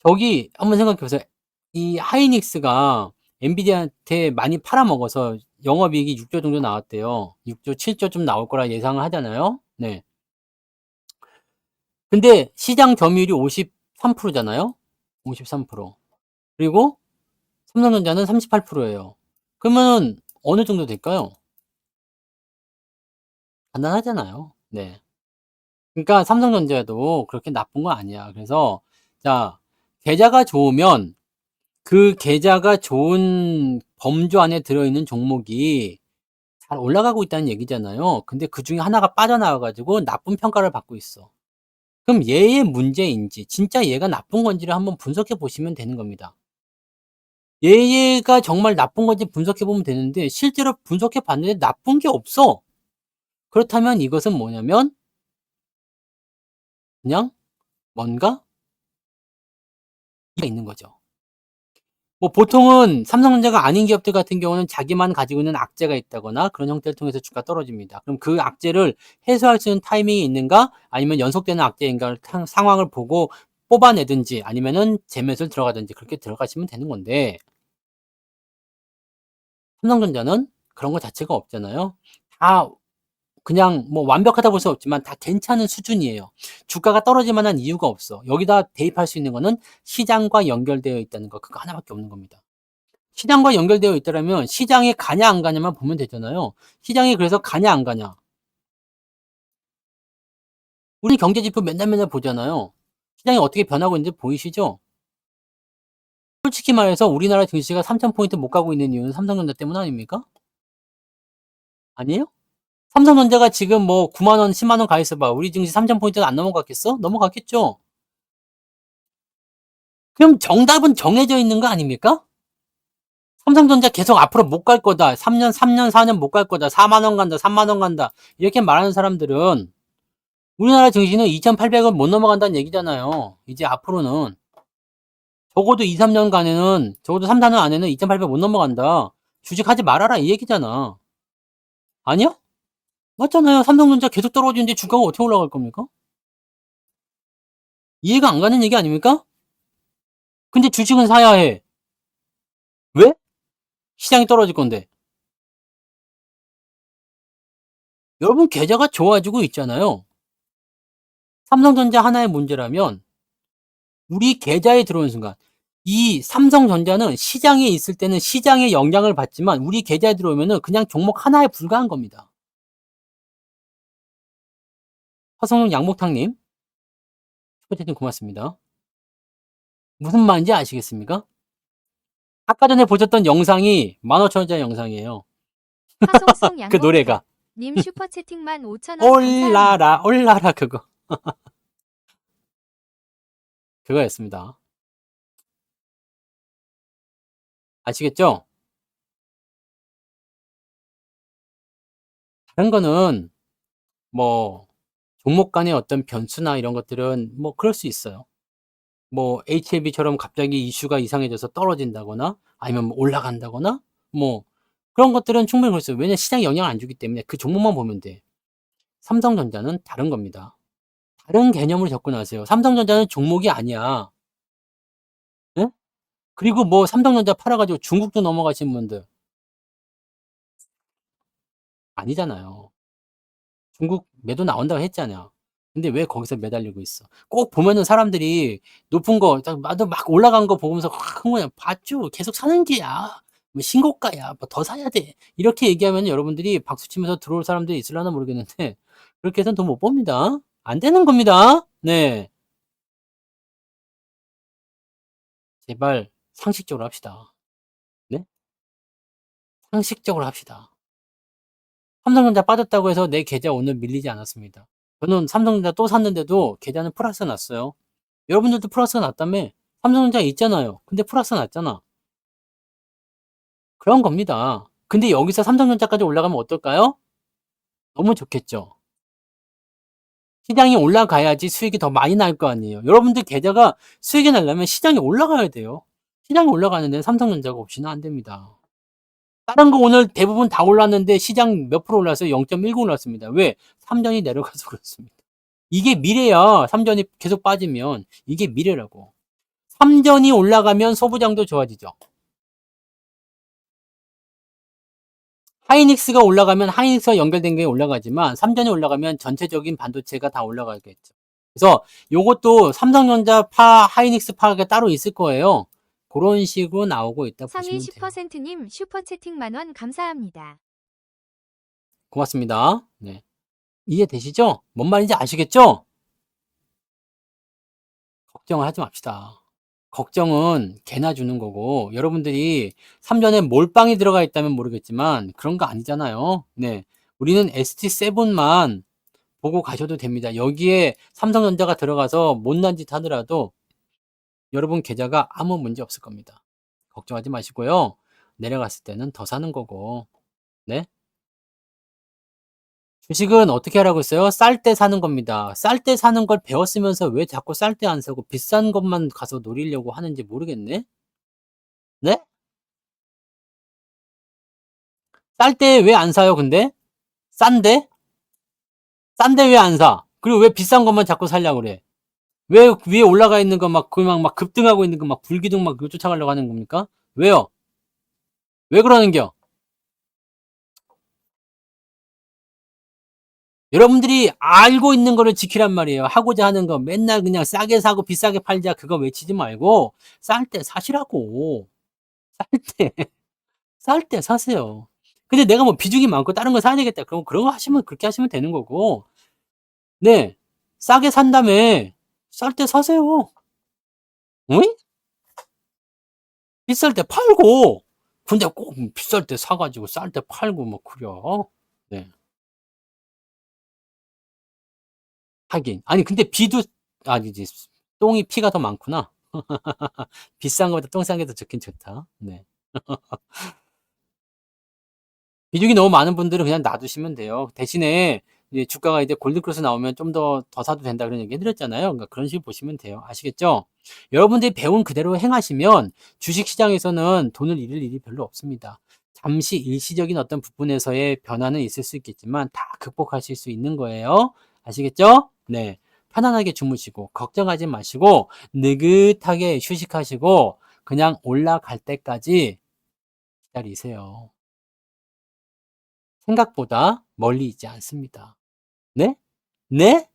저기 한번 생각해 보세요. 이 하이닉스가 엔비디아한테 많이 팔아먹어서 영업이익이 6조 정도 나왔대요. 6조, 7조쯤 나올 거라 예상을 하잖아요. 네. 근데 시장 점유율이 53%잖아요. 53%. 그리고 삼성전자는 38%예요. 그러면 어느 정도 될까요? 간단하잖아요. 네. 그러니까 삼성전자도 그렇게 나쁜 거 아니야. 그래서 자, 계좌가 좋으면 그 계좌가 좋은 범주 안에 들어있는 종목이 잘 올라가고 있다는 얘기잖아요. 근데 그 중에 하나가 빠져나와가지고 나쁜 평가를 받고 있어. 그럼 얘의 문제인지, 진짜 얘가 나쁜 건지를 한번 분석해 보시면 되는 겁니다. 얘가 정말 나쁜 건지 분석해 보면 되는데, 실제로 분석해 봤는데 나쁜 게 없어. 그렇다면 이것은 뭐냐면, 그냥 뭔가 있는 거죠. 뭐 보통은 삼성전자가 아닌 기업들 같은 경우는 자기만 가지고 있는 악재가 있다거나 그런 형태를 통해서 주가 떨어집니다. 그럼 그 악재를 해소할 수 있는 타이밍이 있는가 아니면 연속되는 악재인가 상황을 보고 뽑아내든지 아니면은 재매수를 들어가든지 그렇게 들어가시면 되는 건데 삼성전자는 그런 거 자체가 없잖아요. 다 그냥 뭐 완벽하다 볼 수 없지만 다 괜찮은 수준이에요. 주가가 떨어질 만한 이유가 없어. 여기다 대입할 수 있는 거는 시장과 연결되어 있다는 거 그거 하나밖에 없는 겁니다. 시장과 연결되어 있더라면 시장에 가냐 안 가냐만 보면 되잖아요. 시장이 그래서 가냐 안 가냐. 우리 경제지표 맨날 보잖아요. 시장이 어떻게 변하고 있는지 보이시죠? 솔직히 말해서 우리나라 증시가 3,000포인트 못 가고 있는 이유는 삼성전자 때문 아닙니까? 아니에요? 삼성전자가 지금 뭐 9만 원, 10만 원 가 있어봐. 우리 증시 3,000포인트가 안 넘어갔겠어? 넘어갔겠죠? 그럼 정답은 정해져 있는 거 아닙니까? 삼성전자 계속 앞으로 못 갈 거다. 3년, 4년 못 갈 거다. 4만 원 간다, 3만 원 간다. 이렇게 말하는 사람들은 우리나라 증시는 2,800원 못 넘어간다는 얘기잖아요. 이제 앞으로는 적어도 2, 3년간에는 적어도 3, 4년 안에는 2,800 못 넘어간다. 주식하지 말아라 이 얘기잖아. 아니요? 맞잖아요. 삼성전자 계속 떨어지는데 주가가 어떻게 올라갈 겁니까? 이해가 안 가는 얘기 아닙니까? 근데 주식은 사야 해. 왜? 시장이 떨어질 건데. 여러분 계좌가 좋아지고 있잖아요. 삼성전자 하나의 문제라면 우리 계좌에 들어오는 순간 이 삼성전자는 시장에 있을 때는 시장의 영향을 받지만 우리 계좌에 들어오면은 그냥 종목 하나에 불과한 겁니다. 화성용 양목탕님, 슈퍼채팅 고맙습니다. 무슨 말인지 아시겠습니까? 아까 전에 보셨던 영상이 15,000원짜리 영상이에요. 화송송 그 노래가. 님 슈퍼채팅만 5,000원 감사합니다. 올라라, 올라라, 그거. 그거였습니다. 아시겠죠? 다른 거는 뭐 종목 간의 어떤 변수나 이런 것들은 뭐 그럴 수 있어요. 뭐 HLB처럼 갑자기 이슈가 이상해져서 떨어진다거나 아니면 뭐 올라간다거나 뭐 그런 것들은 충분히 그럴 수 있어요. 왜냐면 시장에 영향을 안 주기 때문에 그 종목만 보면 돼. 삼성전자는 다른 겁니다. 다른 개념으로 접근하세요. 삼성전자는 종목이 아니야. 예? 그리고 뭐 삼성전자 팔아가지고 중국도 넘어가신 분들 아니잖아요. 중국 매도 나온다고 했잖아. 근데 왜 거기서 매달리고 있어? 꼭 보면은 사람들이 높은 거, 나도 막 올라간 거 보면서 흥분해. 봤죠? 계속 사는 게야. 뭐 신고가야. 뭐 더 사야 돼. 이렇게 얘기하면 여러분들이 박수 치면서 들어올 사람들이 있으려나 모르겠는데, 그렇게 해서는 돈 못 법니다. 안 되는 겁니다. 네. 제발 상식적으로 합시다. 네? 상식적으로 합시다. 삼성전자 빠졌다고 해서 내 계좌 오늘 밀리지 않았습니다. 저는 삼성전자 또 샀는데도 계좌는 플러스 났어요. 여러분들도 플러스가 났다며? 삼성전자 있잖아요. 근데 플러스 났잖아. 그런 겁니다. 근데 여기서 삼성전자까지 올라가면 어떨까요? 너무 좋겠죠. 시장이 올라가야지 수익이 더 많이 날 거 아니에요. 여러분들 계좌가 수익이 나려면 시장이 올라가야 돼요. 시장이 올라가는 데는 삼성전자가 없이는 안 됩니다. 다른 거 오늘 대부분 다 올랐는데 시장 몇 프로 올랐어요? 0.19 올랐습니다. 왜? 삼전이 내려가서 그렇습니다. 이게 미래야. 삼전이 계속 빠지면 이게 미래라고. 삼전이 올라가면 소부장도 좋아지죠. 하이닉스가 올라가면 하이닉스와 연결된 게 올라가지만 삼전이 올라가면 전체적인 반도체가 다 올라가겠죠. 그래서 요것도 삼성전자 파, 하이닉스 파가 따로 있을 거예요. 그런 식으로 나오고 있다 상위 보시면 돼요. 10%님 슈퍼채팅 만원 감사합니다. 고맙습니다. 네. 이해되시죠? 뭔 말인지 아시겠죠? 걱정을 하지 맙시다. 걱정은 개나 주는 거고 여러분들이 삼전에 몰빵이 들어가 있다면 모르겠지만 그런 거 아니잖아요. 네. 우리는 ST7만 보고 가셔도 됩니다. 여기에 삼성전자가 들어가서 못난 짓 하더라도 여러분 계좌가 아무 문제 없을 겁니다. 걱정하지 마시고요. 내려갔을 때는 더 사는 거고. 네. 주식은 어떻게 하라고 했어요? 쌀 때 사는 겁니다. 쌀 때 사는 걸 배웠으면서 왜 자꾸 쌀 때 안 사고 비싼 것만 가서 노리려고 하는지 모르겠네. 네? 쌀 때 왜 안 사요, 근데? 싼데? 싼데 왜 안 사? 그리고 왜 비싼 것만 자꾸 살려고 그래? 왜 위에 올라가 있는 거 막, 막 급등하고 있는 거 막 불기둥 막 그거 쫓아가려고 하는 겁니까? 왜요? 왜 그러는겨? 여러분들이 알고 있는 거를 지키란 말이에요. 하고자 하는 거 맨날 그냥 싸게 사고 비싸게 팔자 그거 외치지 말고 쌀 때 사시라고. 쌀 때, 쌀 때 사세요. 근데 내가 뭐 비중이 많고 다른 거 사야 되겠다. 그럼 그런 거 하시면 그렇게 하시면 되는 거고. 네. 싸게 산 다음에 쌀 때 사세요. 응? 비쌀 때 팔고. 근데 꼭 비쌀 때 사가지고 쌀 때 팔고 뭐 그려. 네. 하긴. 아니 근데 비도 아니지. 똥이 피가 더 많구나. 비싼 거보다 똥 싼 게 더 좋긴 좋다. 네. 비중이 너무 많은 분들은 그냥 놔두시면 돼요. 대신에 이제 주가가 이제 골든크로스 나오면 좀 더 사도 된다 그런 얘기 해드렸잖아요. 그러니까 그런 식으로 보시면 돼요. 아시겠죠? 여러분들이 배운 그대로 행하시면 주식시장에서는 돈을 잃을 일이 별로 없습니다. 잠시 일시적인 어떤 부분에서의 변화는 있을 수 있겠지만 다 극복하실 수 있는 거예요. 아시겠죠? 네. 편안하게 주무시고 걱정하지 마시고 느긋하게 휴식하시고 그냥 올라갈 때까지 기다리세요. 생각보다 멀리 있지 않습니다. 네? 네?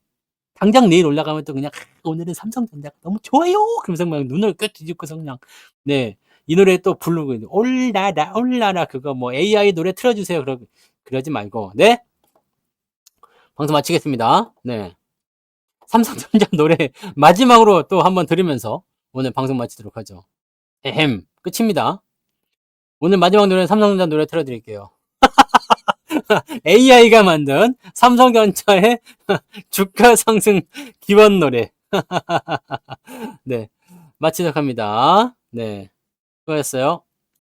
당장 내일 올라가면 또 그냥 오늘은 삼성전자가 너무 좋아요. 그러면서 막 눈을 끄 뒤집고서 그냥 네. 이 노래 또 부르고 있는 올라라 올라라 그거 뭐 AI 노래 틀어 주세요. 그러지 말고 네? 방송 마치겠습니다. 네. 삼성전자 노래 마지막으로 또 한번 들으면서 오늘 방송 마치도록 하죠. 에헴. 끝입니다. 오늘 마지막 노래는 삼성전자 노래 틀어 드릴게요. AI가 만든 삼성전자의 주가 상승 기원 노래. 네. 마치도록 합니다. 네. 수고하셨어요.